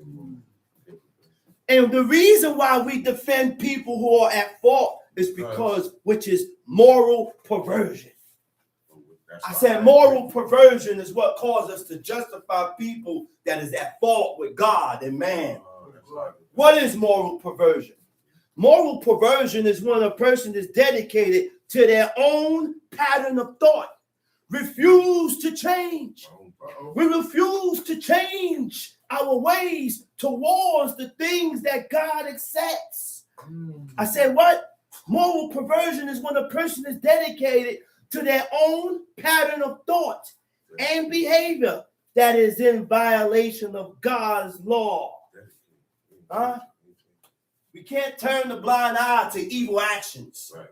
And the reason why we defend people who are at fault is because, which is moral perversion. I said moral perversion is what causes us to justify people that is at fault with God and man. What is moral perversion? Moral perversion is when a person is dedicated to their own pattern of thought, refuse to change. We refuse to change our ways towards the things that God accepts. I said what? Moral perversion is when a person is dedicated to their own pattern of thought and behavior that is in violation of God's law. We can't turn the blind eye to evil actions. Right.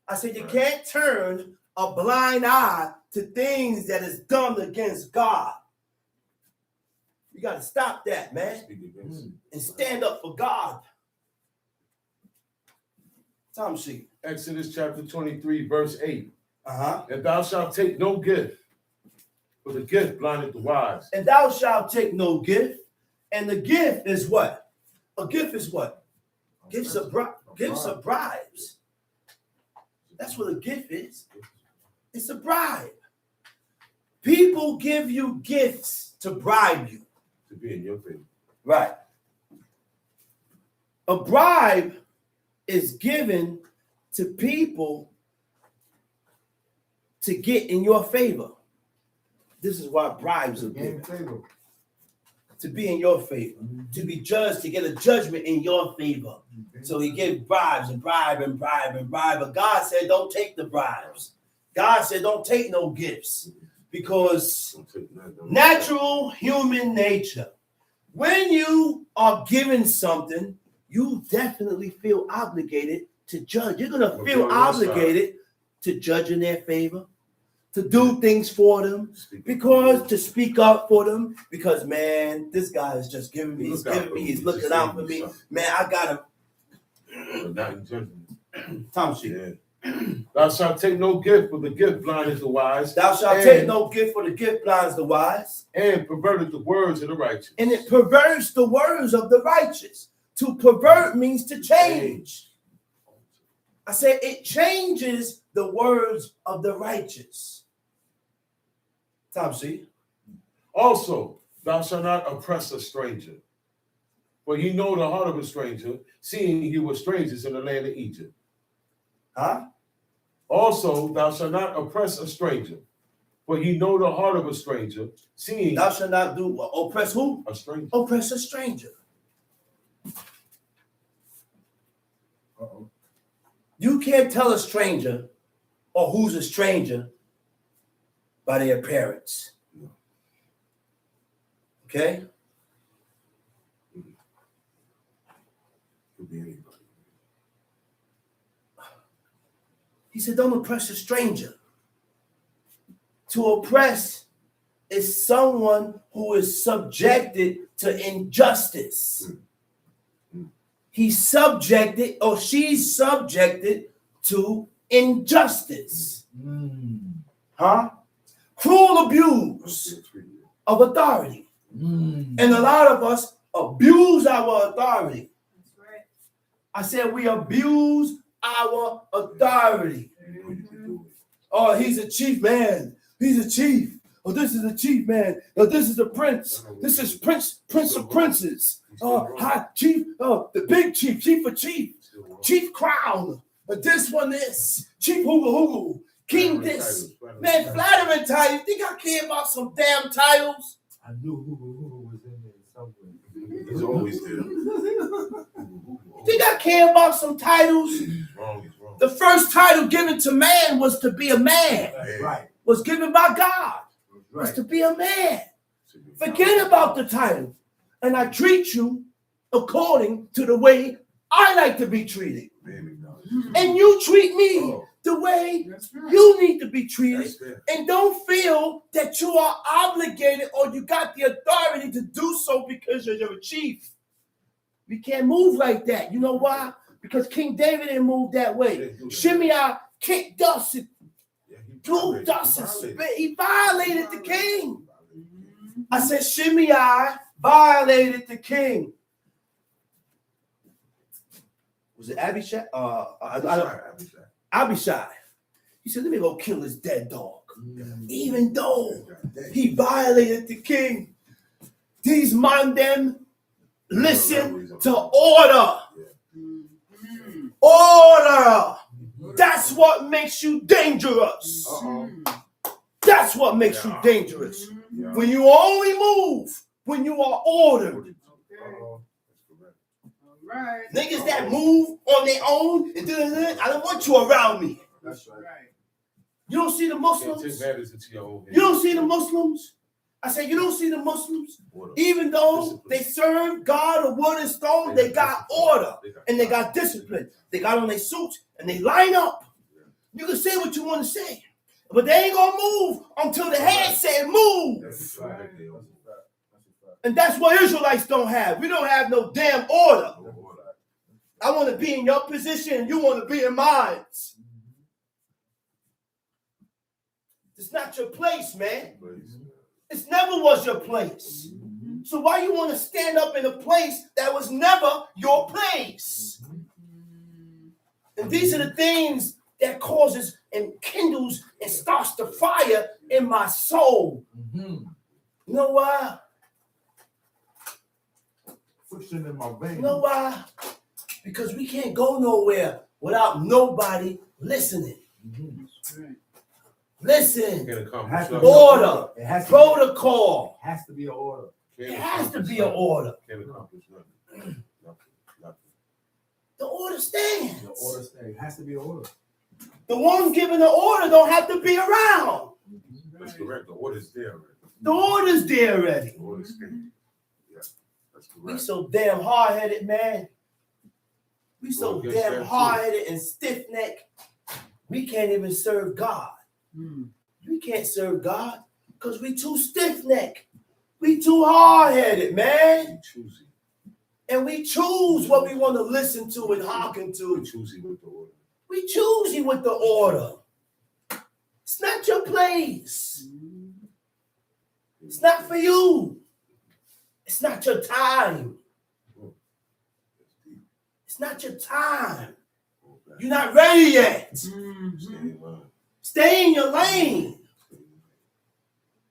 I said you can't turn a blind eye to things that is done against God. You got to stop that, man, and stand up for God. Time sheet. Exodus chapter 23, verse 8. Uh-huh. And thou shalt take no gift, for the gift blindeth the wise. And thou shalt take no gift. And the gift is what? A gift is what? Gifts of bribes. That's what a gift is. It's a bribe. People give you gifts to bribe you. To be in your favor. Right. A bribe is given to people to get in your favor. This is why bribes are given. To be in your favor, to be judged, to get a judgment in your favor. So he gave bribes and bribe and bribe and bribe. But God said, don't take the bribes. God said, don't take no gifts. Because natural human nature, when you are given something, you definitely feel obligated to judge. You're going to feel obligated to judge in their favor, to do things for them, because to speak up for them, because man, this guy is just giving me, he's looking out for me. Man, I got him. Tom sheet. Thou shalt take no gift, for the gift blindeth the wise. Thou shalt take no gift, for the gift blinds the wise. And perverted the words of the righteous. And it perverts the words of the righteous. To pervert means to change. I said it changes the words of the righteous. Tom C. Also, thou shalt not oppress a stranger, for ye know the heart of a stranger, seeing you were strangers in the land of Egypt. Also, thou shalt not oppress a stranger, for ye know the heart of a stranger, seeing thou shalt not do what? Oppress who? A stranger. Oppress a stranger. You can't tell a stranger or who's a stranger by their appearance. Okay? Could be anybody. He said, don't oppress a stranger. To oppress is someone who is subjected to injustice. He's subjected or she's subjected to injustice. Cruel abuse of authority. And a lot of us abuse our authority. That's right. I said we abuse our authority. Oh, he's a chief man. He's a chief. Oh, this is a chief man. Oh, this is a prince. This is prince of princes. Oh, high chief. Oh, the big chief, chief of chief, chief crown. But this one is chief hooga, king this. Man, flattering titles. You think I care about some damn titles? I knew who was in there somewhere. He's always there. You think I care about some titles? He's wrong. The first title given to man was to be a man. That's right. Was given by God. Was to be a man. Forget about the title. And I treat you according to the way I like to be treated. Baby, no. And you treat me the way you need to be treated. And don't feel that you are obligated or you got the authority to do so because you're a chief. We can't move like that. You know why? Because King David didn't move that way. Shimei kicked dust and blew dust and spit. He violated the king. I said Shimei violated the was it Abishai? Abishai. He said, let me go kill his dead dog. Even though he violated the king, these man them listen to order. Order. That's what makes you dangerous. That's what makes you dangerous. When you only move when you are ordered. Right. Niggas that move on their own and I don't want you around me. That's right. You don't see the Muslims? You don't see the Muslims? I said, you don't see the Muslims? Even though they serve God of wood and stone, they got order and they got discipline. They got on their suits and they line up. You can say what you want to say, but they ain't gonna move until the head said move. That's right. And that's what Israelites don't have. We don't have no damn order. I want to be in your position and you want to be in mine. It's not your place, man. It never was your place. So why you want to stand up in a place that was never your place? And these are the things that causes and kindles and starts the fire in my soul. You know why? Friction in my veins. You know why? Because we can't go nowhere without nobody listening. Listen. Order. It has Protocol. It has to be an order. It has to be an order. The order stands. The order stays. It has to be an order. The one giving the order don't have to be around. That's correct. The order's there already. The order's there already. The order's there. Yeah, that's correct. We so damn hard-headed, man. We so Well, I guess damn that's hard-headed and stiff-necked. We can't even serve God. We can't serve God because we too stiff-necked. We too hard-headed, man. Choosy. And we choose what we want to listen to and hearken to. Choosy with the order. We choosy with the order. It's not your place. It's not for you. It's not your time. It's not your time. You're not ready yet. Stay in your lane.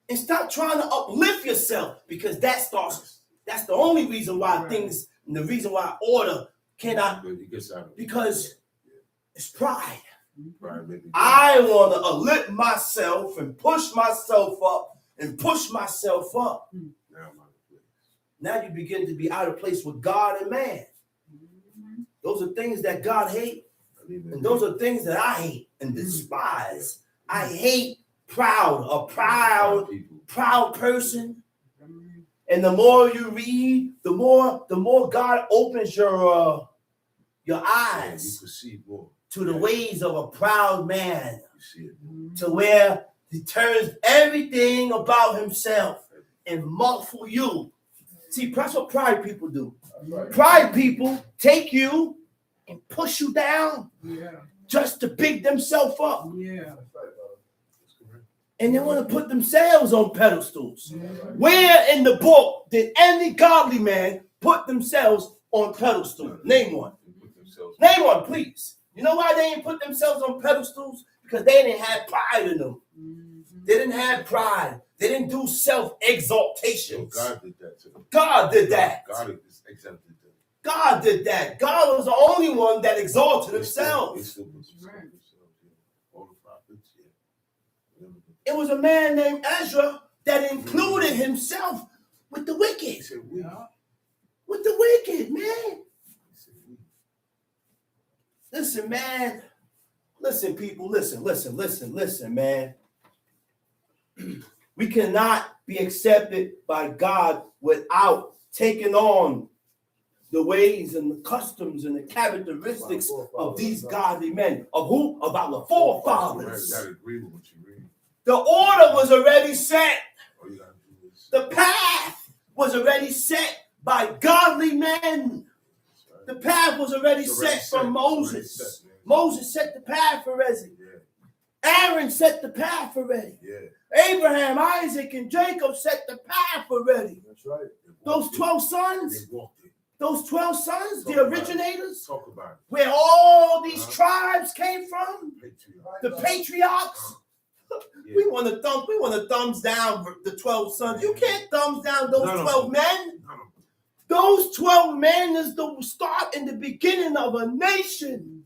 And stop trying to uplift yourself because that's the only reason why things, and the reason why order cannot, because it's pride. I want to uplift myself and push myself up and push myself up. Now you begin to be out of place with God and man. Those are things that God hates. And those are things that I hate and despise. I hate a proud person. And the more you read, the more God opens your eyes to the ways of a proud man, to where he turns everything about himself and muffle you. See, that's what pride people do. Pride people take you and push you down just to big themselves up. And they want to put themselves on pedestals. Where in the book did any godly man put themselves on pedestals? Name one. Name one, please. You know why they didn't put themselves on pedestals? Because they didn't have pride in them. They didn't have pride. They didn't do self-exaltation. God did that too. God did that. God exempted them. God did that. God was the only one that exalted himself. All the prophets, It was a man named Ezra that included himself with the wicked. With the wicked, man. Listen, man. Listen, people. Listen, man. We cannot be accepted by God without taking on the ways and the customs and the characteristics of these godly men. Of who? Of our forefathers. Agree with what you read. The order was already set. All you gotta do is The path was already set by godly men. The path was already set from Moses. Moses set the path already. Aaron set the path already. Abraham, Isaac, and Jacob set the path already. That's right. Those 12 sons, they walked it. those 12 sons, the originators, Talk about it. where all these tribes came from, Patriarch. the patriarchs. We want to thumbs down the 12 sons. You can't thumbs down those 12 men. Those 12 men is the start and the beginning of a nation.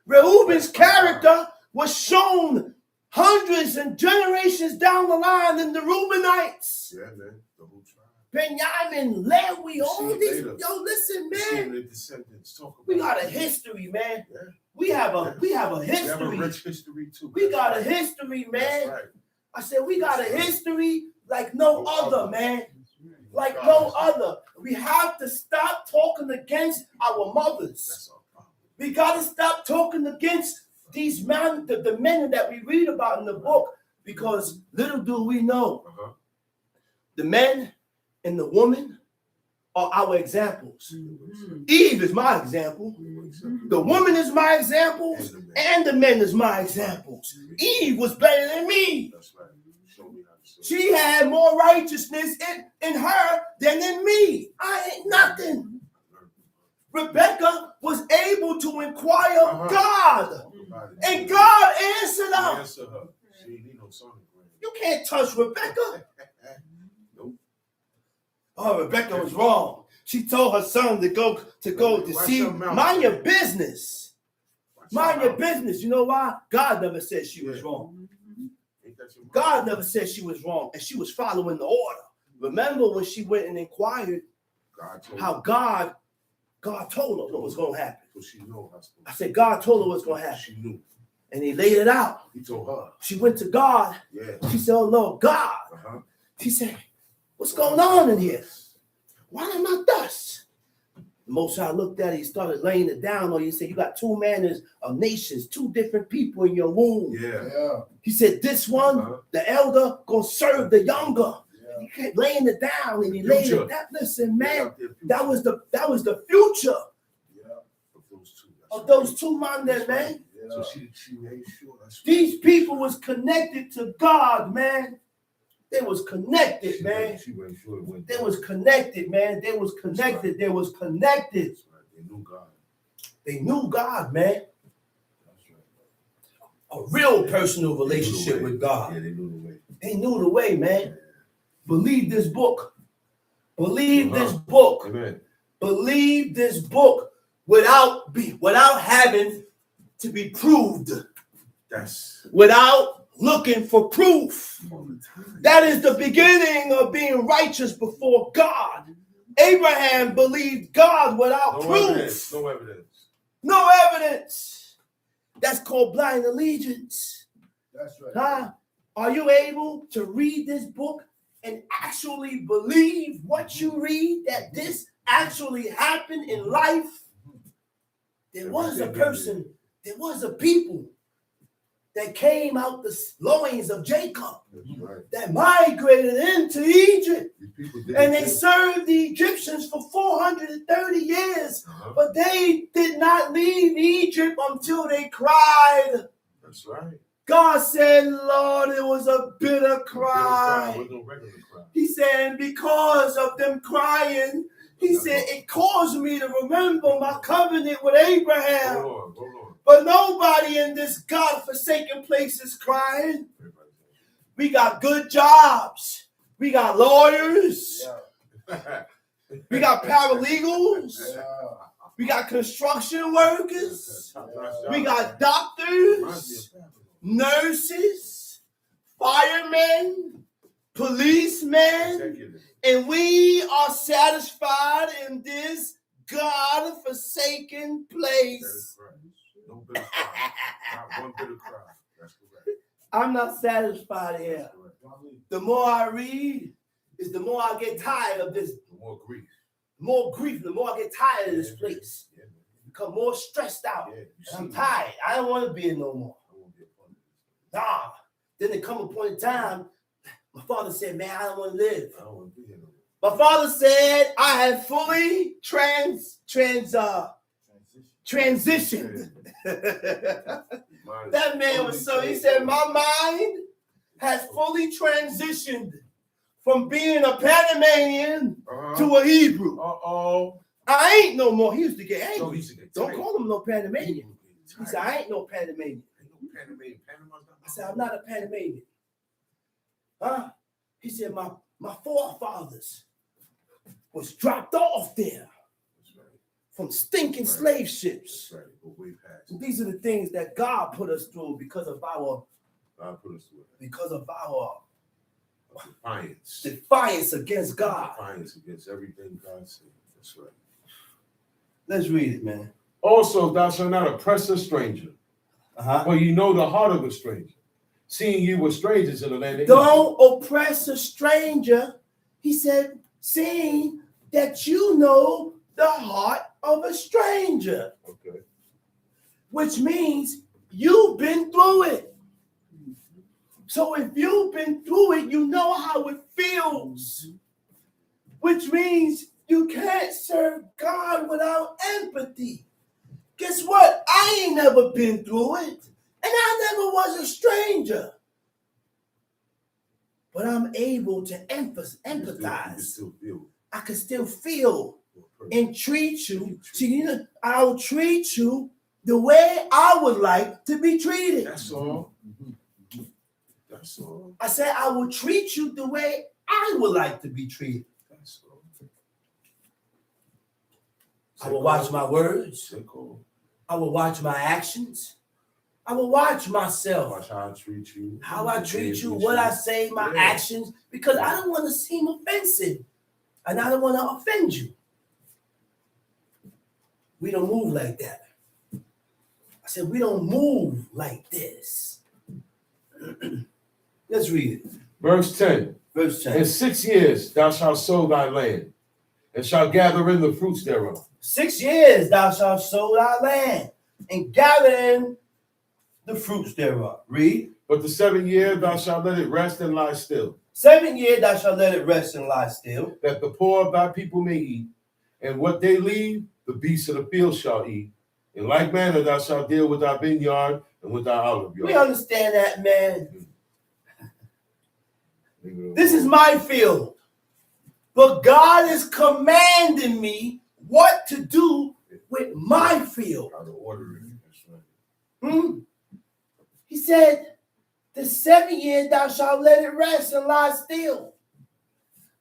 Reuben's character was shown hundreds and generations down the line in the Reubenites. Yeah, man. The whole tribe. Benjamin, Levi, all these. Later. Yo, listen, man. The descendants. Talk about We got a it. history, man. Yeah. We have a We have a history. rich history too. We got a history, man. That's right. I said we got a history like no other, man. Like God. no other. We have to stop talking against our mothers. That's our problem. We got to stop talking against these men, the men that we read about in the book, because little do we know, the men and the woman are our examples. Eve is my example. The woman is my example, and the men is my examples. Eve was better than me. That's right. Show me how to say it. She had more righteousness in her than in me. I ain't nothing. Rebecca was able to inquire of God, and God answered her. Answer her. She ain't need no sonogram. You can't touch Rebecca. Nope. Oh, Rebecca was wrong. She told her son to go to Watch see. your mouth. Mind your business. Watch Mind your mouth. business. You know why? God never said she was Yeah. wrong. Ain't that your mouth? God never said she was wrong, and she was following the order. Remember when she went and inquired God told how her. God told her what was going to happen. So she know how to. I said, God told her what's going to happen. She knew. And he laid it out. He told her. She went to God. Yeah. She said, oh, Lord, God. She said, what's going on in here? Why am I thus? The Most High looked at it. He started laying it down. Or he said, you got two manners of nations, two different people in your womb. Yeah. He said, this one, the elder, gonna serve the younger. He kept laying it down, and he laid it down. Listen, man, that was the future of those two men there, man. So she made sure that's These people was connected to God, man. They was connected, man. She made sure it went They down. was connected, man. They was connected. They was connected. That's right. They knew God. They knew God, man. That's right. A real personal relationship with God. Yeah, they knew the way. They knew the way, man. Believe this book. Believe this book. Amen. Believe this book without having to be proved. That's Without looking for proof. all the time. That is the beginning of being righteous before God. Abraham believed God without No proof. evidence. No evidence. No evidence. That's called blind allegiance. That's right. Huh? Are you able to read this book and actually believe what you read, that this actually happened in life? There was a person, there was a people that came out the loins of Jacob, That's right. that migrated into Egypt, These people did and it they too. served the Egyptians for 430 years. Uh-huh. But they did not leave Egypt until they cried. That's right. God said, Lord, it was a bitter It cry. was no regular cry. He said, and because of them crying, he said, it caused me to remember my covenant with Abraham. Hold on. But nobody in this God-forsaken place is crying. We got good jobs. We got lawyers. We got paralegals. We got construction workers. We got doctors, nurses, firemen, policemen, and we are satisfied in this God-forsaken place. No bitter cry. Not one bitter cry. That's correct. I'm not satisfied here. That's correct. The more I read, is the more I get tired of this. The more grief. more grief, the more I get tired of this place. Yeah, man. Become more stressed out. Yeah, you And see I'm me. tired. I don't want to be here no more. I won't be a part of this. Nah. Then there come a point in time, my father said, man, I don't want to live. I don't want to be here no more. My father said I had fully transitioned. That man was so, he said, my mind has fully transitioned from being a Panamanian to a Hebrew. I ain't no more. He used to get angry. So he used to get Don't tight. call him no Panamanian. He said, I ain't no Panamanian. Ain't no Panamanian. Panama's not. I said, I'm not a Panamanian. Huh? He said, my forefathers was dropped off there That's right. from stinking Right. slave ships. That's right. But way past. And these are the things that God put us through because of our Defiance. defiance against God. Defiance against everything God said. That's right. Let's read it, man. Also, thou shalt not oppress a stranger, for you know the heart of a stranger, seeing you were strangers in the land of Egypt. Don't oppress a stranger. He said, seeing that you know the heart of a stranger, Okay. which means you've been through it. So if you've been through it, you know how it feels, which means you can't serve God without empathy. Guess what? I ain't never been through it, and I never was a stranger. But I'm able to empathize. I can still feel and treat you. See, you know, I'll treat you the way I would like to be treated. That's all. That's all. I said I will treat you the way I would like to be treated. That's all. I will watch my words. I will watch my actions. I will watch myself. Watch how I treat you. How I treat you, what I say, my actions, because I don't want to seem offensive. And I don't want to offend you. We don't move like that. I said, we don't move like this. Let's read it. Verse 10. Verse 10. In 6 years thou shalt sow thy land, and shalt gather in the fruits thereof. 6 years thou shalt sow thy land, and gather in the fruits thereof. Read. But the 7th year thou shalt let it rest and lie still. 7 years thou shalt let it rest and lie still. That the poor of thy people may eat, and what they leave, the beasts of the field shall eat. In like manner thou shalt deal with thy vineyard and with thy olive yard. We understand that, man. This is my field. But God is commanding me what to do with my field. How to order it. That's right. He said, the 7th year thou shalt let it rest and lie still.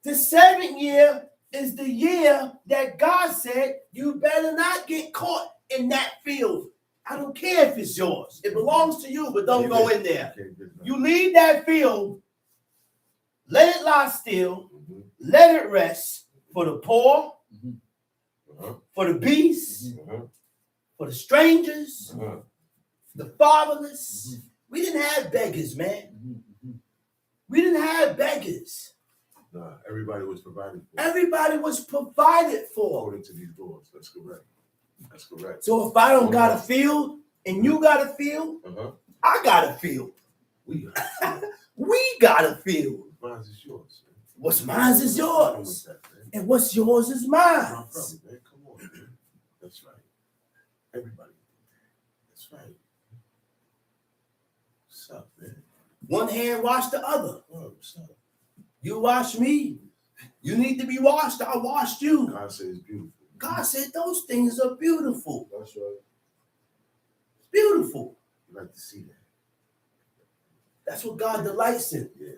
The 7th year is the year that God said, you better not get caught in that field. I don't care if it's yours. It belongs to you, but don't go in there. You leave that field, let it lie still, let it rest for the poor, for the beasts, for the strangers, the fatherless. We didn't have beggars, man. We didn't have beggars. Nah, everybody was provided for. Everybody was provided for. According to these laws. That's correct. That's correct. So if I don't got a field and you got a field, I got a field. We got a field. Mine is yours. Man. What's mine is yours. And what's yours is mine. My brother, man. Come on, man. That's right. Everybody. That's right. What's up, man? One hand wash the other. What's up? You wash me. You need to be washed. I washed you. God said it's beautiful. God said those things are beautiful. That's right. It's beautiful. You like to see that. That's what God delights in. Yeah.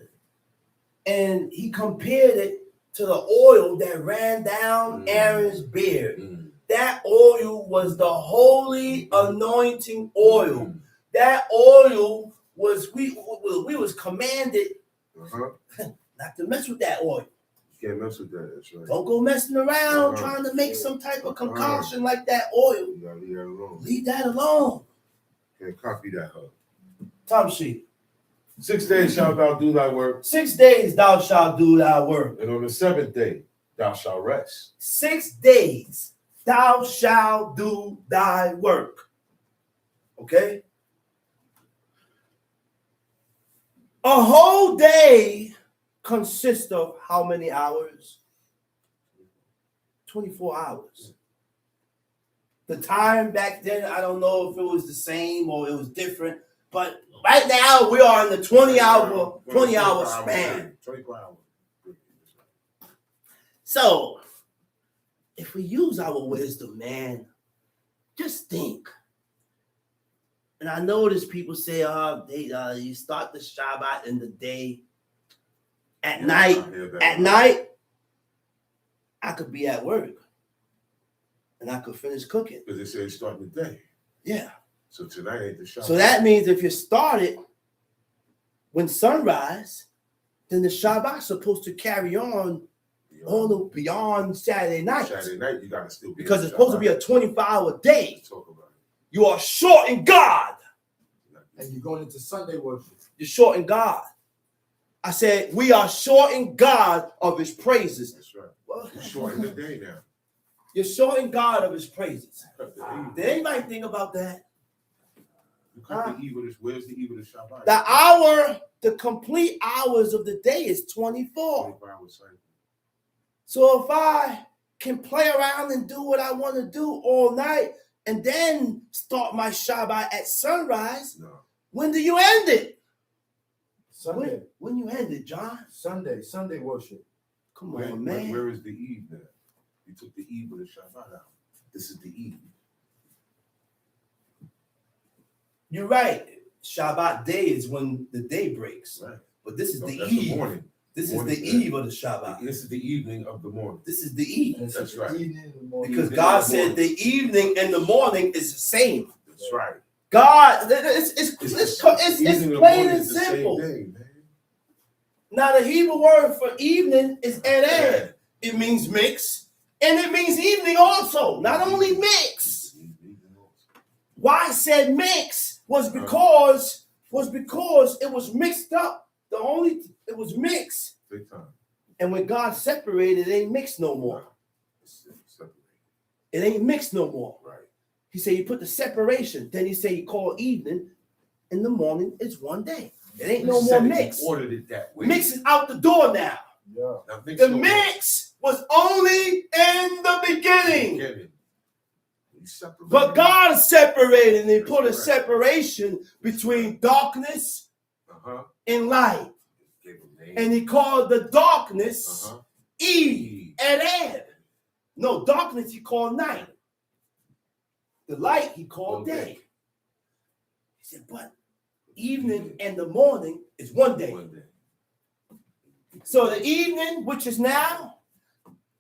And he compared it to the oil that ran down Aaron's beard. That oil was the holy anointing oil. That oil was, we was commanded not to mess with that oil. You can't mess with that. That's right. Don't go messing around trying to make some type of concoction like that oil. You gotta leave that alone. Leave that alone. Can't copy that, huh? Tom sheet. 6 days shalt thou do thy work, 6 days thou shalt do thy work. and on the 7th day thou shalt rest. 6 days thou shalt do thy work. Okay? A whole day consists of how many hours? 24 hours. The time back then, I don't know if it was the same or it was different, but right now we are in the 20-hour span. 24 hours. So, if we use our wisdom, man, just think. And I notice people say, you start the Shabbat in the day. At night, I could be at work. And I could finish cooking. Because they say start the day. Yeah. So tonight ain't the Shabbat. So that means if you started when sunrise, then the Shabbat's supposed to carry on all the beyond Saturday night. Saturday night, you gotta still be because it's supposed to be a 24-hour day. Let's talk about it. You are short in God. And you're going into Sunday worship. You're short in God. I said, we are short in God of his praises. That's right. Well, You're short in the day now. You're short in God of his praises. Did anybody think about that? Where's the eve of the Shabbat? The complete hours of the day is 24. 24-hour cycle. So if I can play around and do what I want to do all night and then start my Shabbat at sunrise, No. when do you end it? Sunday. When you end it, John? Sunday worship. Come on, man. Where is the eve then? You took the eve of the Shabbat out. This is the eve. You're right. Shabbat day is when the day breaks. Right. But this is So the that's eve. the morning. This is Morning, the yeah. eve of the Shabbat. This is the evening of the morning. This is the eve. And it's That's the right. evening in the morning. Because Evening God and the said morning. the evening and the morning is the same. That's right. God, it's Evening plain morning and is the same simple. day, man. Now the Hebrew word for evening is erev. Yeah. It means mix, and it means evening also. Not only mix. Why I said mix was because it was mixed up. It was mixed. Big time. And when God separated, it ain't mixed no more. It's separated. It ain't mixed no more. Right. He said he put the separation. Then he said he called evening. In the morning, it's one day. It ain't no more mix. He ordered it that way. Mix is out the door now. Yeah. Now, mix The no more. mix was only in the beginning. Kevin, he separated. But God separated and he That's put a correct. separation between darkness and light. Gave him name. And he called the darkness Uh-huh. Eve and Ed. No, darkness he called night. The light he called day. He said, but evening and the morning is one day. One day. So the evening, which is now,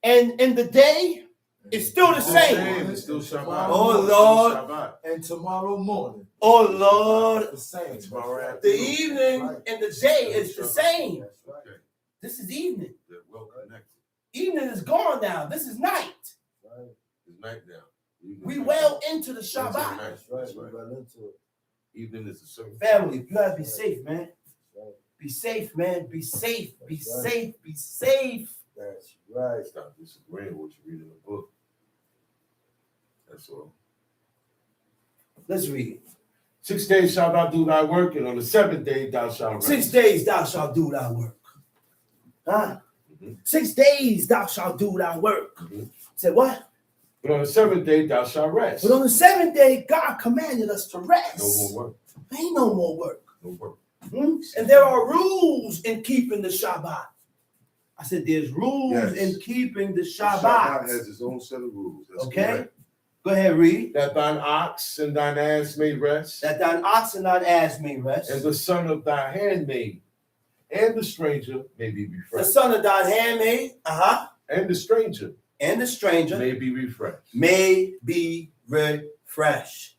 and in the day, is still the same. It's still Shabbat. Oh, It's Lord. still Shabbat. And tomorrow morning. Oh, Lord. The same. Tomorrow The evening and the day is the same. That's right. Okay. This is evening. They're well connected. Evening is gone now. This is night. Right. It's night now. Evening We is well night. into the Into the Shabbat. night. That's right. That's We right. got into it. Evening is a certain Family, you gotta be safe, man. That's right. Be safe, man. Be safe. Be That's right. safe. Be safe. That's right. Stop disagreeing with what you read in the book. That's all. Let's read. 6 days shalt thou do thy work, and on the seventh day thou shalt rest. 6 days thou shalt do thy work. Huh? Mhm. 6 days thou shalt do thy work. Mhm. Say what? But on the seventh day thou shalt rest. But on the seventh day, God commanded us to rest. No more work. There ain't no more work. No work. And there are rules in keeping the Shabbat. I said there's rules Yes. in keeping the Shabbat Shabbat. has its own set of rules. That's Okay? correct. Go ahead, read. That thine ox and thine ass may rest, That thine ox and thine ass may rest. and the son of thy handmaid and the stranger may be The refreshed. son of thine handmaid, And the stranger and the stranger may be refreshed. may be refreshed.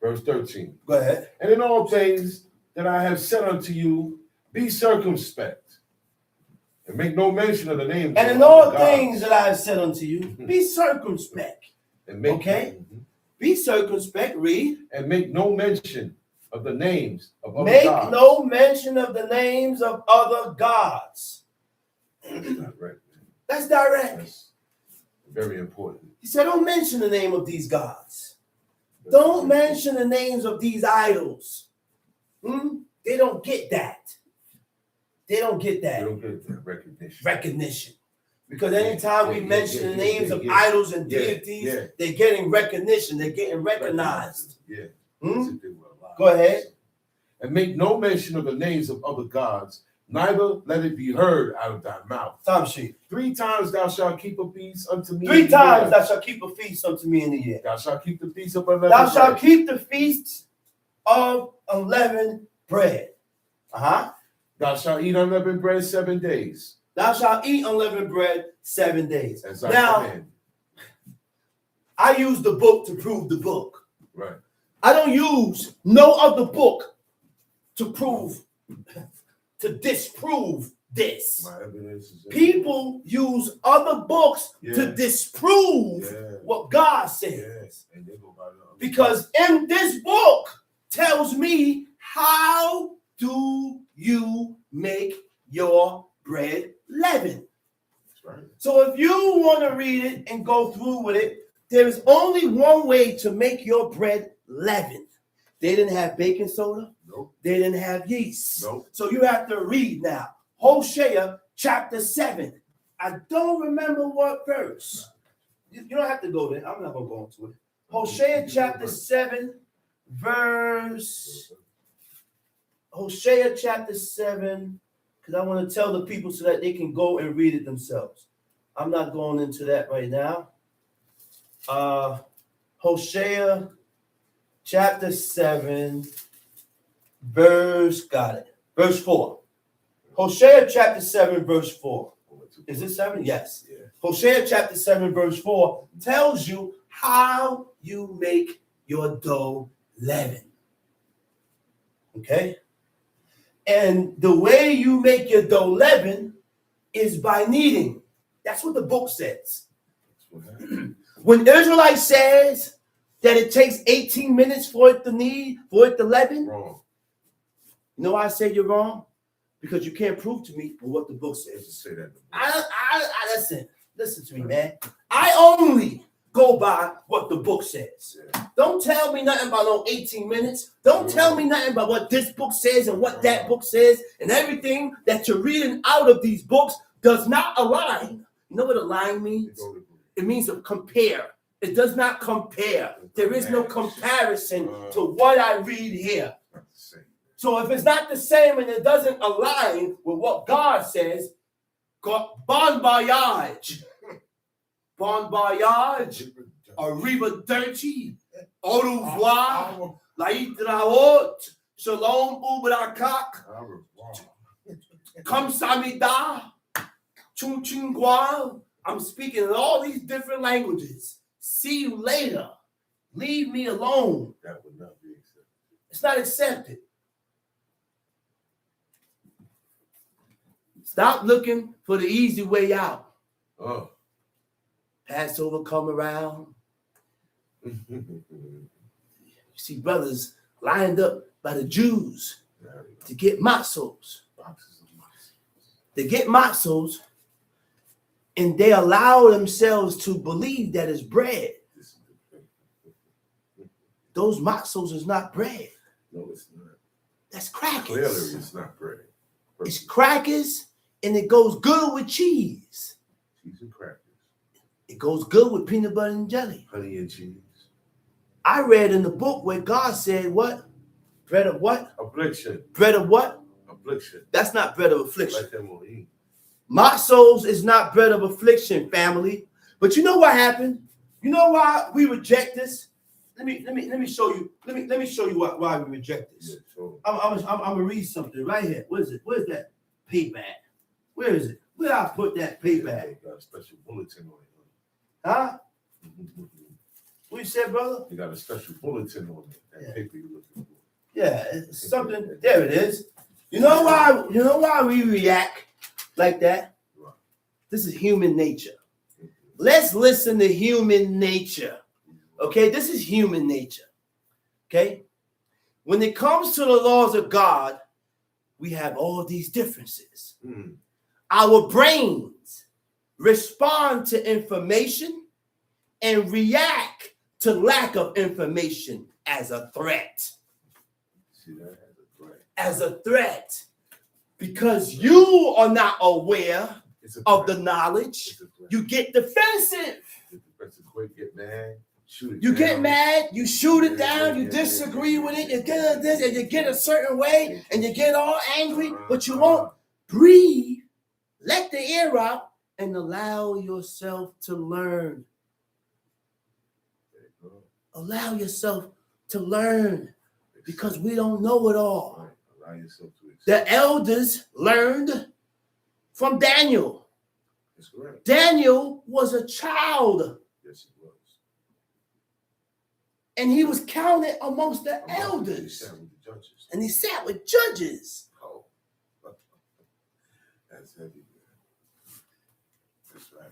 Verse 13. Go ahead. And in all things that I have said unto you, be circumspect, and make no mention of the names And of in all other gods. things that I have said unto you, be circumspect. And make, Okay. Be circumspect, read. and make no mention of the names of other Make gods. no mention of the names of other gods. direct, man. That's direct. That's very important. He said, don't mention the name of these gods. Don't mention the names of these idols. They don't get that. They don't get that. They don't get that recognition. Recognition. Because anytime we mention the names of idols and deities, they're getting recognition. They're getting recognized. Yeah. Go ahead. And make no mention of the names of other gods, neither let it be heard out of thy mouth. Time sheet. 3 times thou shalt keep a feast unto me. 3 times thou shalt keep a feast unto me in the year. Thou shalt keep the feast of unleavened Thou shalt bread. keep the feast of unleavened bread. Thou shalt eat unleavened bread 7 days. Thou shalt eat unleavened bread 7 days. As I Now, command. I use the book to prove the book. Right. I don't use no other book to prove, to disprove this. My evidence is People use other books to disprove what God says. And they go by the Because in this book tells me how do you make your bread leaven. That's right. So if you want to read it and go through with it, there is only one way to make your bread leaven. They didn't have baking soda. Nope. They didn't have yeast. Nope. So you have to read now. Hosea chapter 7. I don't remember what verse. You don't have to go there. I'm not going to go into it. Hosea chapter 7, verse. Hosea chapter 7, because I want to tell the people so that they can go and read it themselves. I'm not going into that right now. Hosea chapter 7, verse 4. Hosea chapter 7, verse 4. Is it 7? Yes. Yeah. Hosea chapter 7, verse 4 tells you how you make your dough leaven. Okay? And the way you make your dough leaven is by kneading. That's what the book says. When Israelite says that it takes 18 minutes for it to knead, for it to leaven, Wrong. you know why I say you're wrong? Because you can't prove to me what the book says. Just say that. I listen to me, man. I only go by what the book says. Yeah. Don't tell me nothing about no 18 minutes. Don't tell me nothing about what this book says and what that book says, and everything that you're reading out of these books does not align. You know what align means? It means to compare. It does not compare. There is no comparison to what I read here. So if it's not the same and it doesn't align with what God says, bon voyage. Bon voyage. Arrivederci. Au revoir. Laitraot. Shalom ubrakak. Kamsamida. Chung chingwa. I'm speaking in all these different languages. See you later. Leave me alone. That would not be accepted. It's not accepted. Stop looking for the easy way out. Oh. Passover come around. You see brothers lined up by the Jews to get matzos. They get matzos, and they allow themselves to believe that it's bread. Those matzos is not bread. No, it's not. That's crackers. Clearly, it's not bread. It's crackers, and it goes good with cheese. Cheese and crackers. It goes good with peanut butter and jelly. Honey and cheese. I read in the book where God said, what? Bread of what? Affliction. Bread of what? Affliction. That's not bread of affliction. Let them all eat. Matzos is not bread of affliction, family. But you know what happened? You know why we reject this? Let me show you. Let me show you why we reject this. Yeah, sure. I'm gonna read something right here. What is it? Where's that paper at? Where is it? Where I put that paper at? They got a special bulletin on it. Huh? What you said, brother? You got a special bulletin on it. That paper you're looking for. Yeah, it's something. There it is. You know why? You know why we react like that? Right. This is human nature. Let's listen to human nature. Okay, this is human nature. Okay, when it comes to the laws of God, we have all these differences. Our brains respond to information and react to lack of information as a threat. See that as a threat. As a threat. Because you are not aware of the knowledge, you get defensive. Quick, get mad, shoot it you down. Get mad, you shoot it down, you disagree with it, you get this, and you get a certain way, and you get all angry, but you won't breathe, let the air out, and allow yourself to learn. Allow yourself to learn, because we don't know it all. Allow yourself to accept. The elders learned from Daniel. That's correct. Daniel was a child. Yes, he was. And he was counted amongst the elders. He sat with the judges. And he sat with judges. Oh. That's heavy. That's right.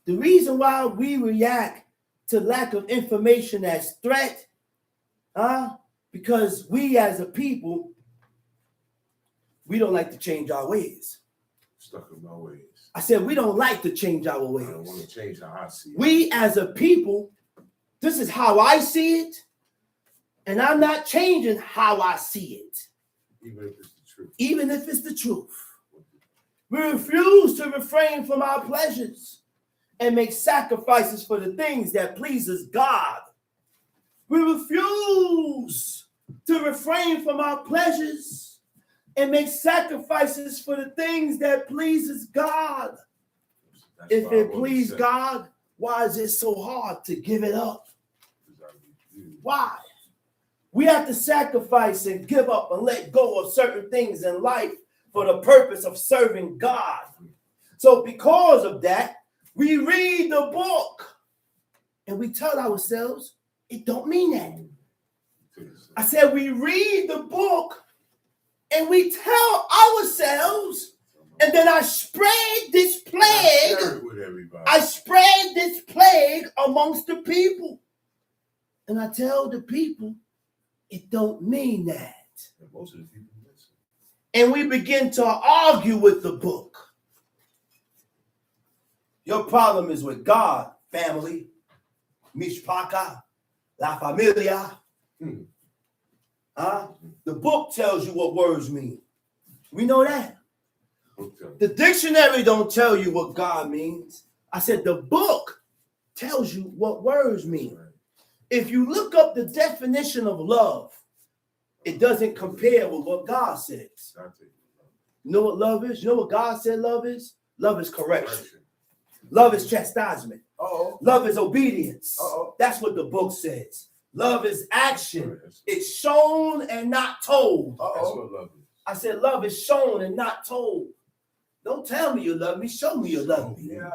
The reason why we react to lack of information as threat, because we as a people, we don't like to change our ways. Stuck in my ways. I said we don't like to change our ways. I don't want to change how I see it. We as a people, this is how I see it, and I'm not changing how I see it. Even if it's the truth. Even if it's the truth. We refuse to refrain from our pleasures and make sacrifices for the things that pleases God. We refuse to refrain from our pleasures and make sacrifices for the things that pleases God. That's If why I it always please said, God, why is it so hard to give it up? Why? We have to sacrifice and give up and let go of certain things in life for the purpose of serving God. So because of that, we read the book and we tell ourselves, it don't mean that. I said we read the book and we tell ourselves, and then I spread this plague. I spread this plague amongst the people. And I tell the people, it don't mean that. And most of the people listen. And we begin to argue with the book. Your problem is with God, family. Mishpaka, la familia. The book tells you what words mean. We know that. The dictionary don't tell you what God means. I said the book tells you what words mean. If you look up the definition of love, it doesn't compare with what God says. You know what love is? You know what God said love is? Love is correction. Love is chastisement. Love is obedience. That's what the book says. Love is action. It's shown and not told. That's what love is. I said love is shown and not told. Don't tell me you love me. Show me you love me. Yeah.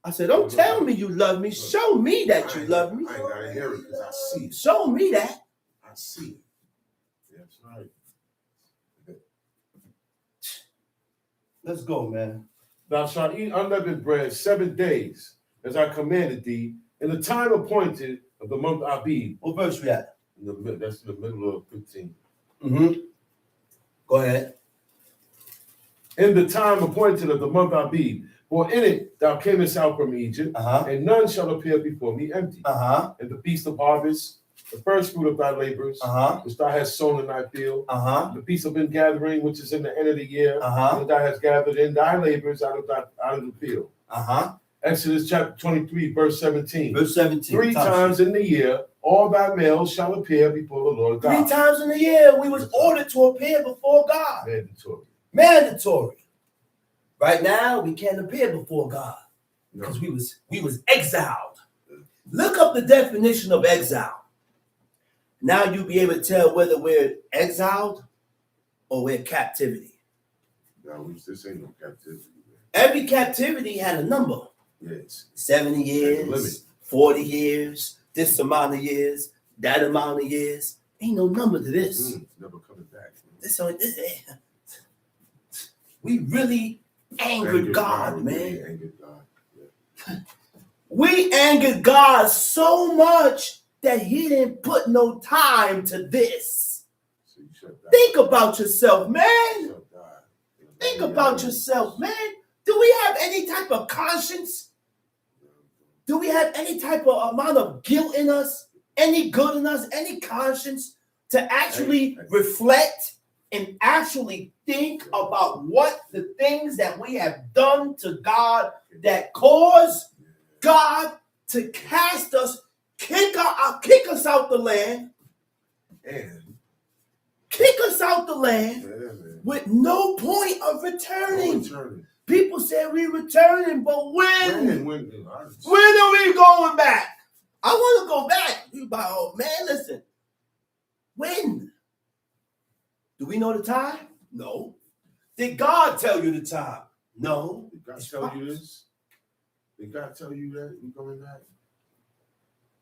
I said, don't tell me you love me. Show me that you love me. I ain't gotta hear it because I see it. Show me that. I see it. That's right. Let's go, man. Thou shalt eat unleavened bread 7 days, as I commanded thee, in the time appointed of the month Abib. What verse we at? That's in the middle of 15. Go ahead. In the time appointed of the month Abib, for in it thou camest out from Egypt, and none shall appear before me empty. And the feast of harvest, the first fruit of thy labors, which thou hast sown in thy field, the feast of ingathering, which is in the end of the year, and thou hast gathered in thy labors out of the field. Exodus chapter 23, verse 17. Verse 17. 3 times in the year, all thy males shall appear before the Lord God. 3 times in the year, we was ordered to appear before God. Mandatory. Right now, we can't appear before God because we was exiled. Look up the definition of exile. Now you'll be able to tell whether we're exiled or we're captivity. No, this ain't no captivity. Man. Every captivity had a number. Yes. 70 years, 40 years, this amount of years, that amount of years. Ain't no number to this. Never coming back. We really angered God, man. Angered God. Yeah. We angered God so much that he didn't put no time to this. So you shut down. Think about yourself, man. Shut down. Think about yourself, man. Do we have any type of conscience? Do we have any type of amount of guilt in us? Any good in us? Any conscience to actually reflect and actually think about what the things that we have done to God that caused God to cast us, kick us out the land, And kick us out the land with no point of returning. People say we returning, but when? When are we going back? I want to go back. You like, oh man, listen. When? Do we know the time? No. Did God tell you the time? No. Did God tell you this? Did God tell you that you're going back?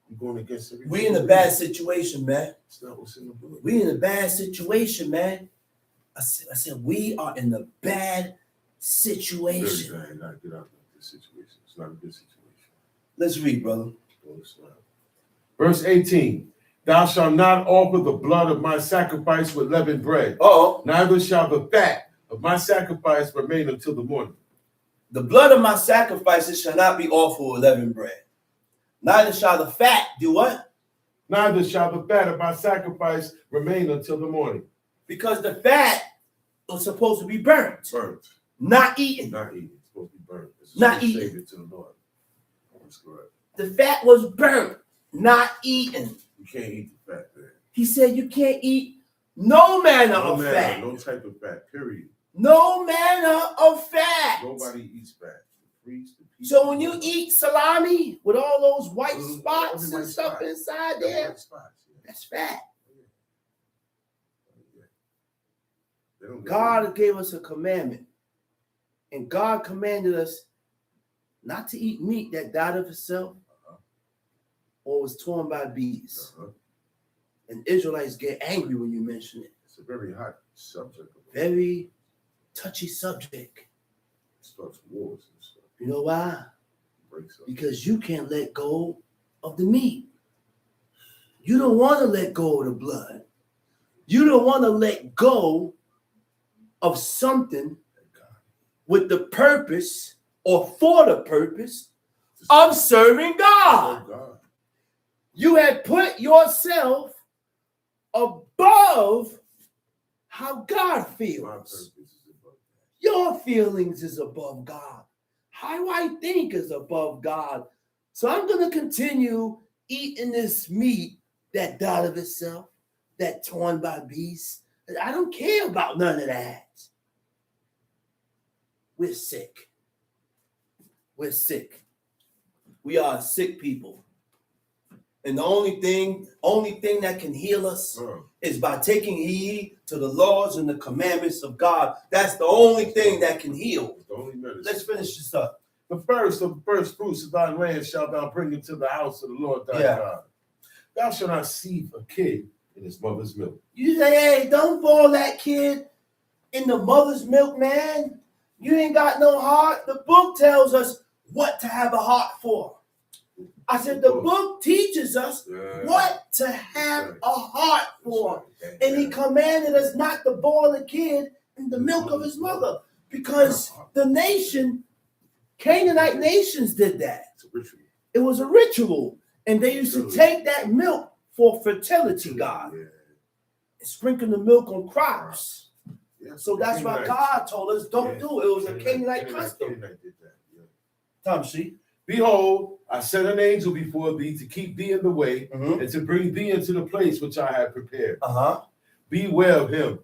You're going against everything. We in a bad situation, man. It's not what's in the book. We in a bad situation, man. I said we are in a bad situation. Very bad. You gotta get out of this situation. It's not a good situation. Let's read, brother. No, it's not. Verse 18. Thou shalt not offer the blood of my sacrifice with leavened bread. Uh-oh. Neither shall the fat of my sacrifice remain until the morning. The blood of my sacrifices shall not be offered with leavened bread. Neither shall the fat do what? Neither shall the fat of my sacrifice remain until the morning. Because the fat was supposed to be burnt. Burnt. Not eaten. Not eaten. It's supposed to be burnt. It's Not eaten. Save it to the Lord. That's correct. The fat was burnt, not eaten. You can't eat the fat, man. He said you can't eat no manner of fat. No type of fat, period. No manner of fat. Nobody eats fat. The priest, the people, So when you eat salami with all those white spots and stuff spots. inside there, White spots, yeah. that's fat. Yeah. They don't get God gave us a commandment. And God commanded us not to eat meat that died of itself or was torn by bees. And Israelites get angry when you mention it. It's a very hot subject. Very touchy subject. It starts wars and stuff. You know why? Breaks up. Because you can't let go of the meat. You don't want to let go of the blood. You don't want to let go of something with the purpose or for the purpose of serving God. Oh, God. You had put yourself above how God My feels. purpose is above that. Your feelings is above God. How I think is above God. So I'm going to continue eating this meat that died of itself, that torn by beasts. I don't care about none of that. We're sick. We're sick. We are sick people. And the only thing that can heal us is by taking heed to the laws and the commandments of God. That's the only thing that can heal. The only medicine. Let's finish this up. The first of the first fruits of thy land shalt thou bring into the house of the Lord thy God. Thou shalt not seethe a kid in his mother's milk. You say, hey, don't boil that kid in the mother's milk, man. You ain't got no heart. The book tells us what to have a heart for. I said, the book teaches us what to have a heart for. And he commanded us not to boil a kid in the milk of his mother. Because the nation, Canaanite nations did that. It's a ritual. It was a ritual. And they used to take that milk for fertility, God. Yeah. And sprinkle the milk on crops. Yeah. So that's why God told us don't do it. It was a Canaanite custom. Canaanite did that. Yeah. Tom, see? Behold, I sent an angel before thee to keep thee in the way and to bring thee into the place which I have prepared. Beware of him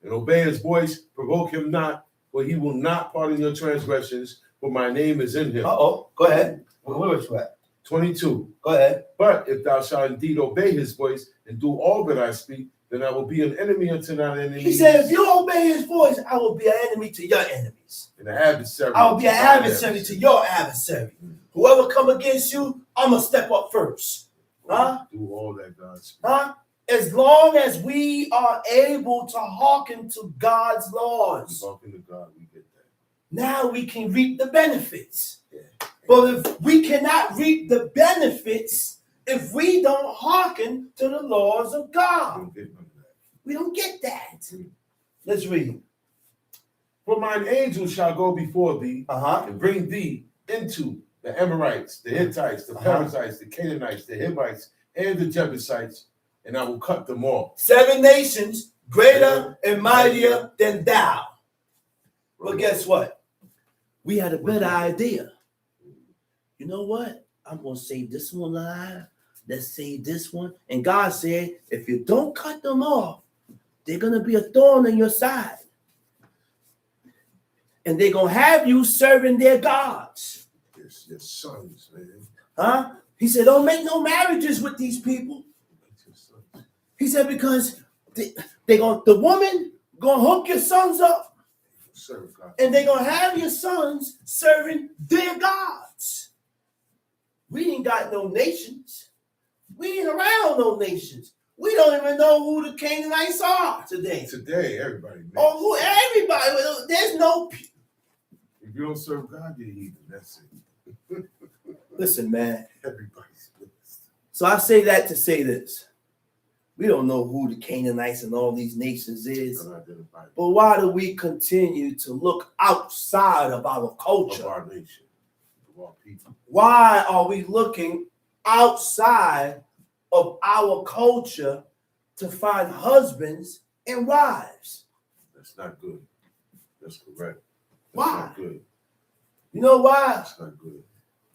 and obey his voice. Provoke him not, for he will not pardon your transgressions, for my name is in him. Go ahead. Where was you at? 22. Go ahead. But if thou shalt indeed obey his voice and do all that I speak, then I will be an enemy unto thine enemies. He said, if you obey his voice, I will be an enemy to your enemies. And an adversary. I will be an adversary to your adversary. Whoever come against you, I'm going to step up first. Huh? Do all that God speaks. Huh? As long as we are able to hearken to God's laws, Talking to God, we get that. now we can reap the benefits. Yeah. But if we cannot reap the benefits if we don't hearken to the laws of God, Don't get none of that. we don't get that. Let's read. For mine angel shall go before thee, Uh-huh. and bring thee into the Amorites, the Hittites, the Perizzites, the Canaanites, the Hivites, and the Jebusites, and I will cut them off. 7 nations greater and mightier than thou. But guess what? We had a better idea. You know what? I'm going to save this one alive. Let's save this one. And God said, if you don't cut them off, they're going to be a thorn in your side. And they're going to have you serving their gods. Your sons, man. Huh? He said, don't make no marriages with these people. He said, because the woman going to hook your sons up. And they're going to have your sons serving their gods. We ain't got no nations. We ain't around no nations. We don't even know who the Canaanites are today. Today, everybody. Or who everybody. There's no. If you don't serve God, you're heathen. That's it. Listen, man. Everybody's blessed. So I say that to say this. We don't know who the Canaanites and all these nations is. But why do we continue to look outside of our culture? Of our nation. Of our people. Why are we looking outside of our culture to find husbands and wives? That's not good. That's correct. That's Why? Not good. You know why? That's not good.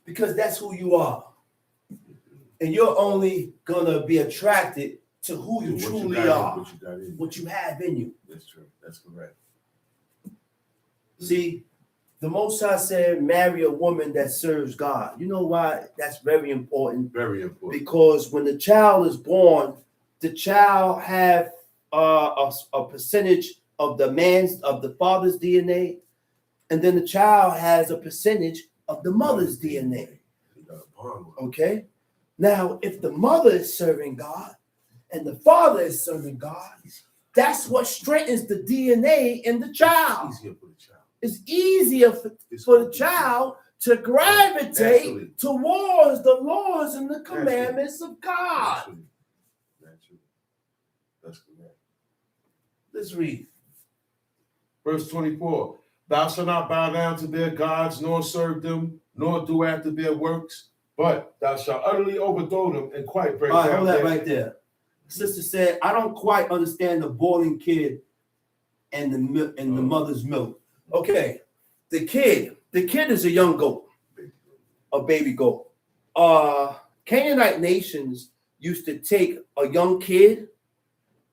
Because that's who you are. And you're only going to be attracted to who you truly are. What you have in you. That's true. That's correct. See, the Most High said, marry a woman that serves God. You know why that's very important? Very important. Because when the child is born, the child have a percentage of the father's DNA, and then the child has a percentage of the mother's DNA. Okay? Now, if the mother is serving God and the father is serving God, that's what strengthens the DNA in the child. It's easier for the child. It's easier for the child to gravitate towards the laws and the commandments of God. Naturally. That's correct. Let's read. Verse 24. Thou shalt not bow down to their gods, nor serve them, nor do after their works, but thou shalt utterly overthrow them and quite break down. Hold that right there. Sister said, I don't quite understand the boiling kid and the mother's milk. Okay, the kid is a young goat, a baby goat. Canaanite nations used to take a young kid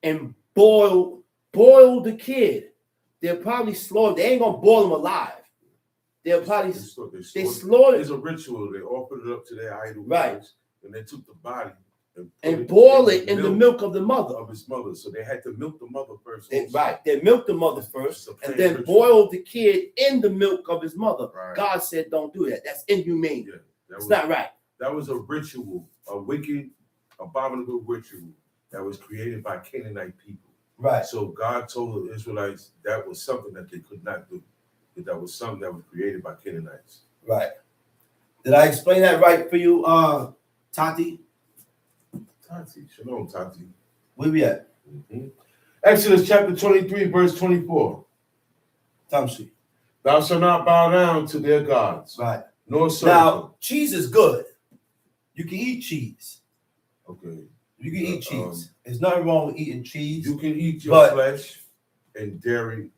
and boil the kid. They'll probably slaughter. They ain't gonna boil him alive. They'll probably they slaughter. It's a ritual. They offered it up to their idol. Right. And they took the body and boil it in the milk of the mother. Of his mother. So they had to milk the mother first. They milked the mother first and then ritual. Boiled the kid in the milk of his mother. Right. God said, don't do that. That's inhumane. Yeah, it's not right. That was a ritual, a wicked, abominable ritual that was created by Canaanite people. Right. So God told the Israelites that was something that they could not do. That was something that was created by Canaanites. Right. Did I explain that right for you, Tati? Tati. Shalom, Tati. Where we at? Mm-hmm. Exodus chapter 23, verse 24. Tamshi. Thou shalt not bow down to their gods. Right. Nor serve now, them. Cheese is good. You can eat cheese. Okay. You can eat cheese. There's nothing wrong with eating cheese. You can eat your flesh and dairy.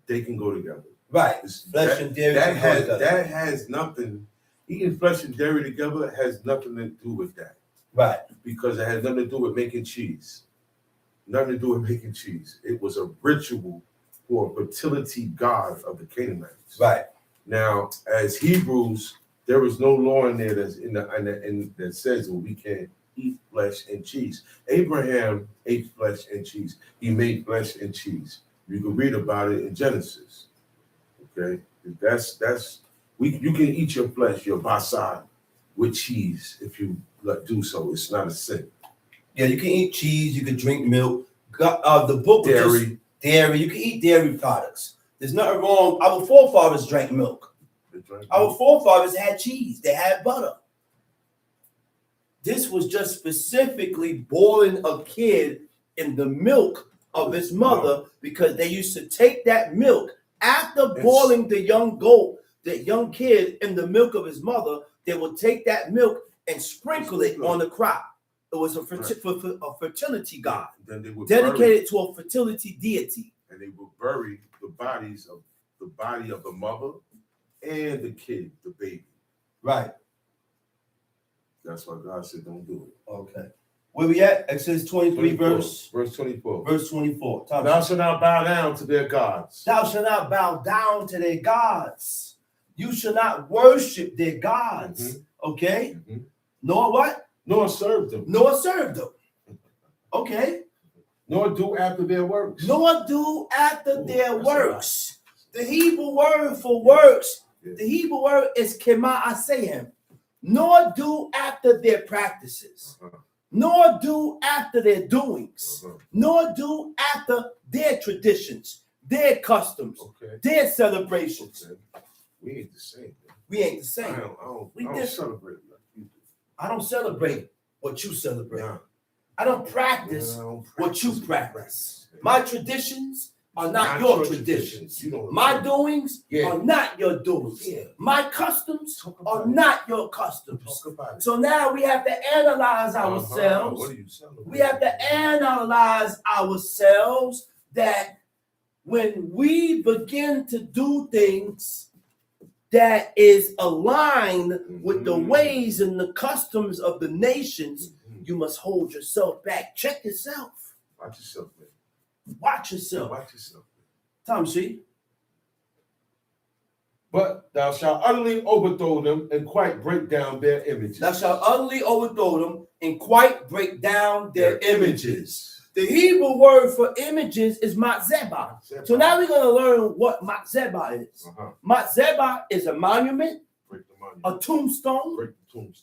They can go together. Right. Flesh and dairy. That has nothing. Eating flesh and dairy together has nothing to do with that. Right. Because it has nothing to do with making cheese. Nothing to do with making cheese. It was a ritual for a fertility god of the Canaanites. Right. Now, as Hebrews, there is no law in there that's in that says that we can't eat flesh and cheese. Abraham ate flesh and cheese. He made flesh and cheese. You can read about it in Genesis. Okay, you can eat your flesh, your basar, with cheese if you do so. It's not a sin. Yeah, you can eat cheese. You can drink milk. The book dairy. Dairy. You can eat dairy products. There's nothing wrong. Our forefathers drank milk. Our forefathers had cheese. They had butter. This was just specifically boiling a kid in the milk of his mother because they used to take that milk After boiling the young goat, the young kid in the milk of his mother, they would take that milk and sprinkle it on the crop. It was a fertility god, Then they would dedicated to a fertility deity. And they would bury the body of the mother and the kid, the baby. Right. That's why God said, don't do it. Okay. Where we at? Exodus 23, 24, verse 24. Verse 24. Thou shalt not bow down to their gods. Thou shalt not bow down to their gods. You shall not worship their gods. Okay? Nor what? Nor serve them. Nor serve them. Okay? Nor do after their works. Nor do after their works. The Hebrew word for works, the Hebrew word is kema asayim. Nor do after their practices. Nor do after their doings. Nor do after their traditions, their customs, their celebrations. We ain't the same. We ain't the same. I don't celebrate like you do. I don't celebrate what you celebrate. I don't practice what you practice. My traditions are not your traditions. My doings are not your doings. My customs are not your customs. So now we have to analyze ourselves. What are you celebrating? We have to analyze ourselves that when we begin to do things that is aligned with the ways and the customs of the nations, you must hold yourself back. Check yourself. Watch yourself, man. Watch yourself. Watch yourself. Tom, see? But thou shalt utterly overthrow them and quite break down their images. Thou shalt utterly overthrow them and quite break down their images. The Hebrew word for images is matzebah. So now we're going to learn what matzebah is. Matzebah is a monument, a tombstone,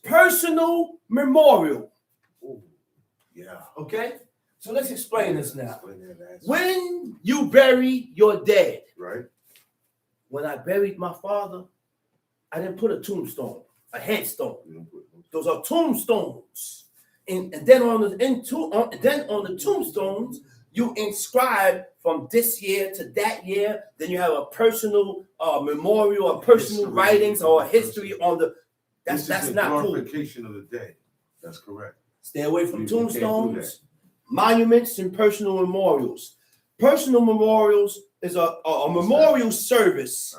personal memorial. Yeah. Okay? So let's explain this now. When you bury your dead, right? When I buried my father, I didn't put a tombstone, a headstone. Those are tombstones. And then on the tombstones, you inscribe from this year to that year. Then you have a personal memorial, or personal writings, or a history on the. That's not cool. Glorification of the day. That's correct. Stay away from tombstones, monuments, and personal memorials. Personal memorials is a memorial service,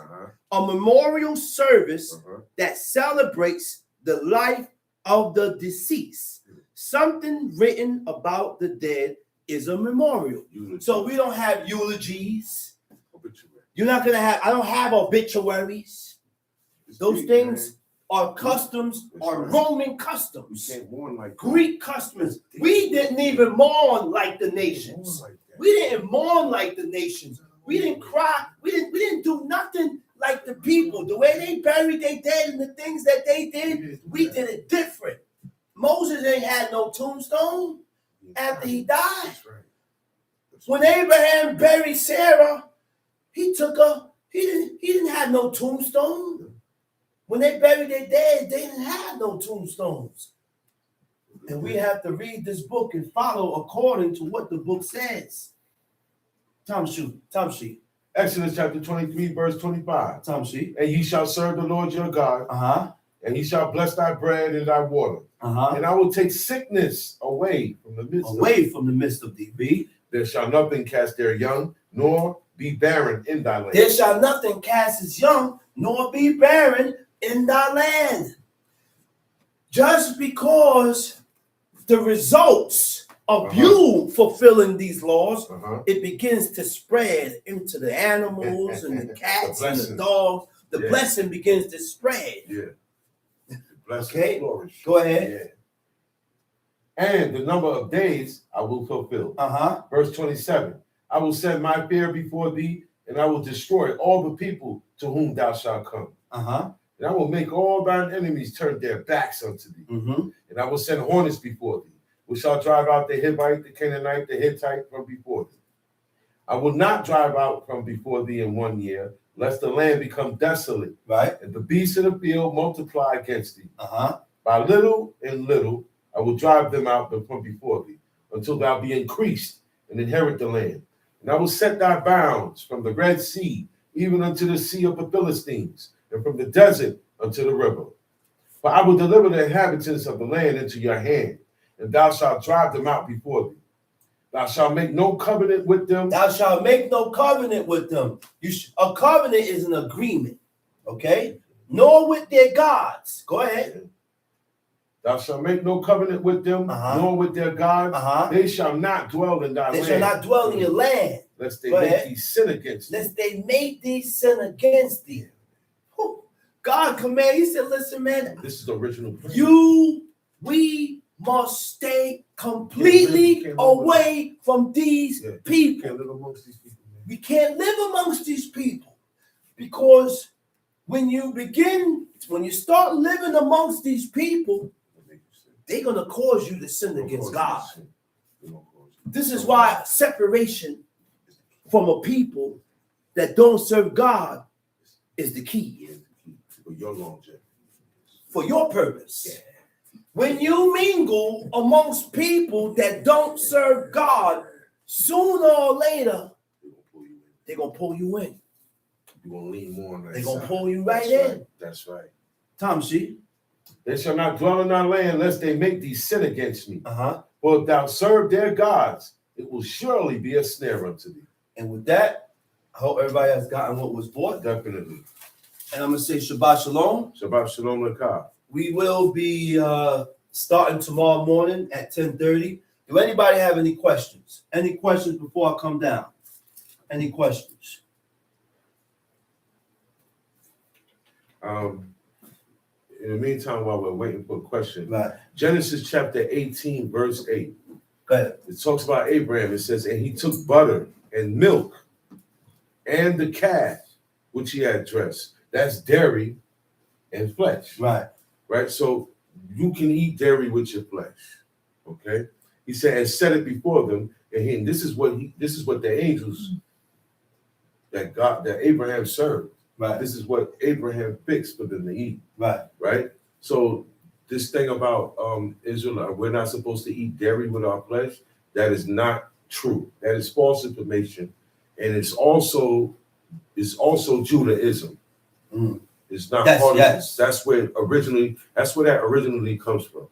a memorial service that celebrates the life of the deceased. Something written about the dead is a memorial. So we don't have eulogies. You're not gonna have. I don't have obituaries. Those things are customs, are Roman customs, Greek customs. We didn't even mourn like the nations. We didn't mourn like the nations. We didn't cry. We didn't do nothing like the people. The way they buried their dead and the things that they did, we did it different. Moses ain't had no tombstone after he died. When Abraham buried Sarah, he didn't have no tombstone. When they buried their dead, they didn't have no tombstones. And we have to read this book and follow according to what the book says. Tom Sheet. Exodus chapter 23, verse 25. Tom Sheet. And ye shall serve the Lord your God. And he shall bless thy bread and thy water. And I will take sickness away from the midst of thee. There shall nothing cast their young, nor be barren in thy land. There shall nothing cast its young, nor be barren in thy land. Just because the results of you fulfilling these laws, it begins to spread into the animals and the cats and the dogs. The blessing begins to spread. Okay, go ahead. And the number of days I will fulfill. Verse 27. I will send my fear before thee, and I will destroy all the people to whom thou shalt come. And I will make all thine enemies turn their backs unto thee. And I will send hornets before thee, which shall drive out the Hivite, the Canaanite, the Hittite from before thee. I will not drive out from before thee in 1 year, lest the land become desolate, and the beasts of the field multiply against thee. By little and little I will drive them out from before thee, until thou be increased and inherit the land. And I will set thy bounds from the Red Sea even unto the sea of the Philistines, and from the desert unto the river. For I will deliver the inhabitants of the land into your hand, and thou shalt drive them out before thee. Thou shalt make no covenant with them. Thou shalt make no covenant with them. A covenant is an agreement, okay? Nor with their gods. Go ahead. Thou shalt make no covenant with them, nor with their gods. They shall not dwell in thy land. They shall not dwell in your land. Lest they make thee sin against thee. Lest they make thee sin against thee. God command. He said, listen, man. This is the original plan. We must stay completely away from these people. Can't live amongst these people, man. We can't live amongst these people. Because when you start living amongst these people, they're going to cause you to sin against God. This is why separation from a people that don't serve God is the key. For your longevity. For your purpose. Yeah. When you mingle amongst people that don't serve God, sooner or later, they're going to pull you in. You're going to lean more on that. They're going to pull you right in. That's right. Tom, see? They shall not dwell in thy land lest they make thee sin against me. For if thou serve their gods, it will surely be a snare unto thee. And with that, I hope everybody has gotten what was bought. Definitely. And I'm going to say Shabbat Shalom. Shabbat Shalom Lekah. We will be starting tomorrow morning at 10:30. Do anybody have any questions? Any questions before I come down? Any questions? In the meantime, while we're waiting for a question, Right. Genesis chapter 18, verse 8. Go ahead. It talks about Abraham. It says, and he took butter and milk and the calf, which he had dressed. That's dairy and flesh. Right. Right? So you can eat dairy with your flesh. Okay? He said, and set it before them. And this is what the angels that Abraham served. Right. This is what Abraham fixed for them to eat. Right. Right? So this thing about Israel, we're not supposed to eat dairy with our flesh, that is not true. That is false information. And it's also Judaism. It's not part of this. That's where that originally comes from.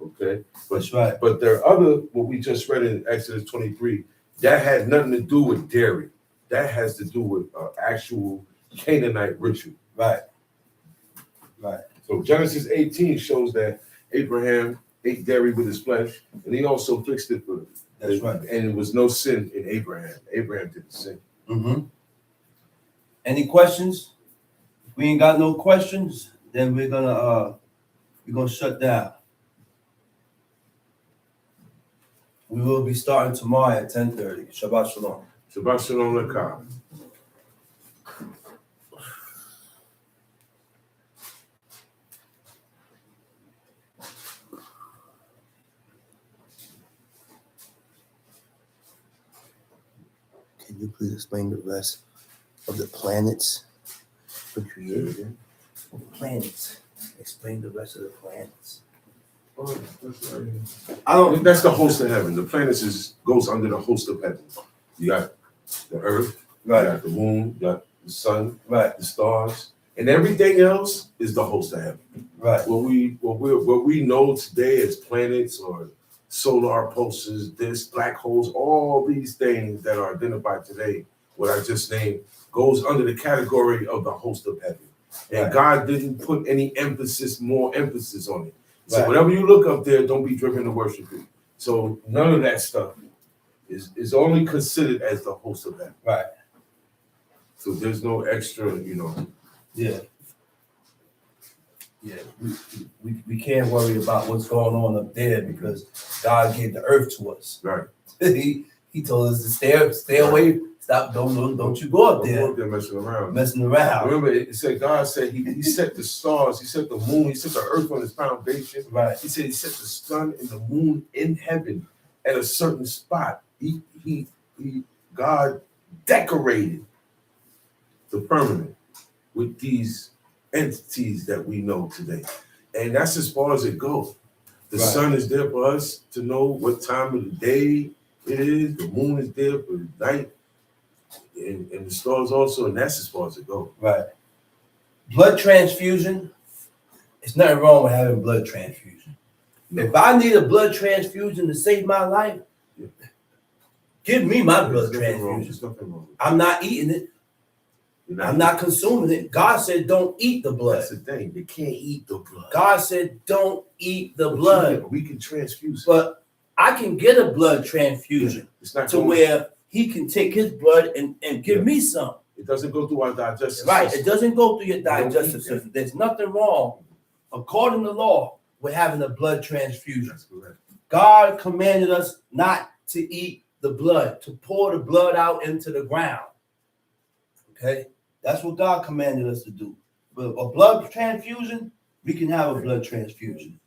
Okay. That's right. But there are other, what we just read in Exodus 23, that had nothing to do with dairy. That has to do with actual Canaanite ritual. Right. Right. So Genesis 18 shows that Abraham ate dairy with his flesh, and he also fixed it for them. That's right. And it was no sin in Abraham. Abraham didn't sin. Any questions? If we ain't got no questions, then we're gonna shut down. We will be starting tomorrow at 10:30. Shabbat Shalom. Shabbat Shalom Lekah. Can you please explain the rest of the planets we created? Planets. Explain the rest of the planets. That's the host of heaven. The planets goes under the host of heaven. You got the earth, Right. you got the moon, you got the sun, Right. the stars, and everything else is the host of heaven. Right. What we know today as planets or solar pulses, this black holes, all these things that are identified today, what I just named, goes under the category of the host of heaven. And Right. God didn't put any more emphasis on it. So Right. whatever you look up there, don't be driven to worship it. So none of that stuff is only considered as the host of heaven. Right. So there's no extra, Yeah. Yeah. We can't worry about what's going on up there because God gave the earth to us. Right. he told us to stay away. Stop. Don't you go up there. Don't go up there messing around. Messing around. Remember, it said God said he set the stars, he set the moon, he set the earth on its foundation. Right. He said he set the sun and the moon in heaven at a certain spot. God decorated the firmament with these entities that we know today. And that's as far as it goes. The Right. sun is there for us to know what time of the day it is. The moon is there for the night. And the stores also, and that's as far as it goes. Right. Blood transfusion. It's nothing wrong with having blood transfusion. No. If I need a blood transfusion to save my life, give me my blood There's nothing wrong. transfusion. There's nothing wrong. I'm not eating it. I'm not consuming it. God said, don't eat the blood. That's the thing. They can't eat the blood. God said, don't eat the But blood. we can transfuse it. But I can get a blood transfusion It's not to going, where he can take his blood and give me some. it doesn't go through our digestive Right. system. It doesn't go through your don't digestive eat that. system. There's nothing wrong, according to law, with having a blood transfusion. That's correct. God commanded us not to eat the blood, to pour the blood out into the ground. Okay? That's what God commanded us to do. But a blood transfusion, we can have a blood transfusion.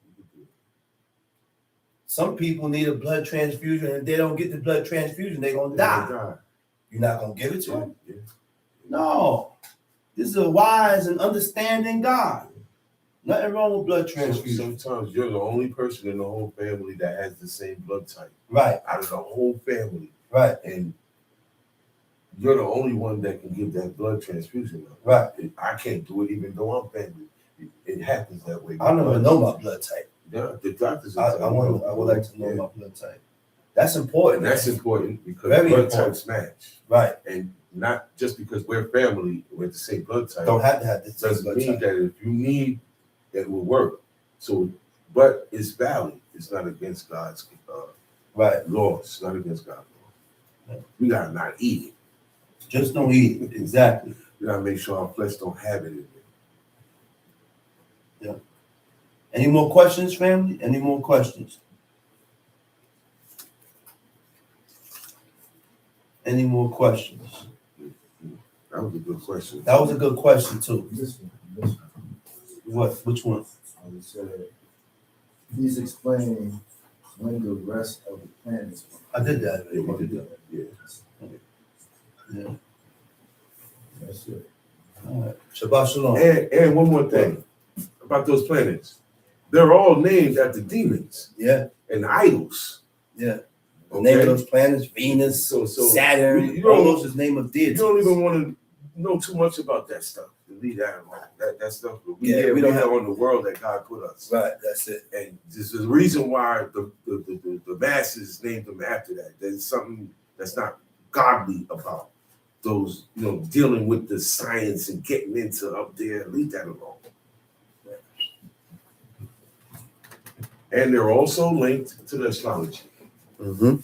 Some people need a blood transfusion, and if they don't get the blood transfusion, they're going to die. You're not going to give it to them? Yeah. No. This is a wise and understanding God. Nothing wrong with blood transfusion. Sometimes you're the only person in the whole family that has the same blood type. Right, Out of the whole family. right, And you're the only one that can give that blood transfusion. right. I can't do it even though I'm family. It happens that way. I don't even know my blood type. Yeah, the doctors. I would like to know my blood type. That's important. And that's important because Very blood important. types match. Right. And not just because we're family with the same blood type. Don't have to have this Doesn't blood mean type. that if you need, it will work. So, but it's valid. It's not against God's Right. laws. It's not against God's law. Right. We gotta not eat it. Just don't eat it. Exactly. We gotta make sure our flesh don't have it in it. Any more questions, family? Any more questions? Any more questions? That was a good question. That was a good question too. This one. What? Which one? I said, please explain when the rest of the planets. I did that. Yeah, we did that. Yeah. Yeah. That's it. All right. Shabbat shalom. And one more thing about those planets. They're all named after demons Yeah. and idols. Yeah. The Okay? name of those planets: Venus, So Saturn. you All don't- those is name of You deities. don't even want to know too much about that stuff. Leave that alone. That stuff. We Yeah, we don't have- on the world that God put us. Right. That's it. And this is the reason why the masses named them after that. There's something that's not godly about those, dealing with the science and getting into up there. Leave that alone. And they're also linked to the astrology. Mm-hmm.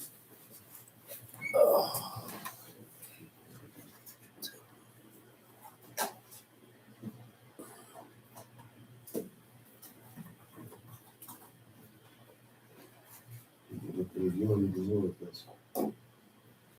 You don't even know if that's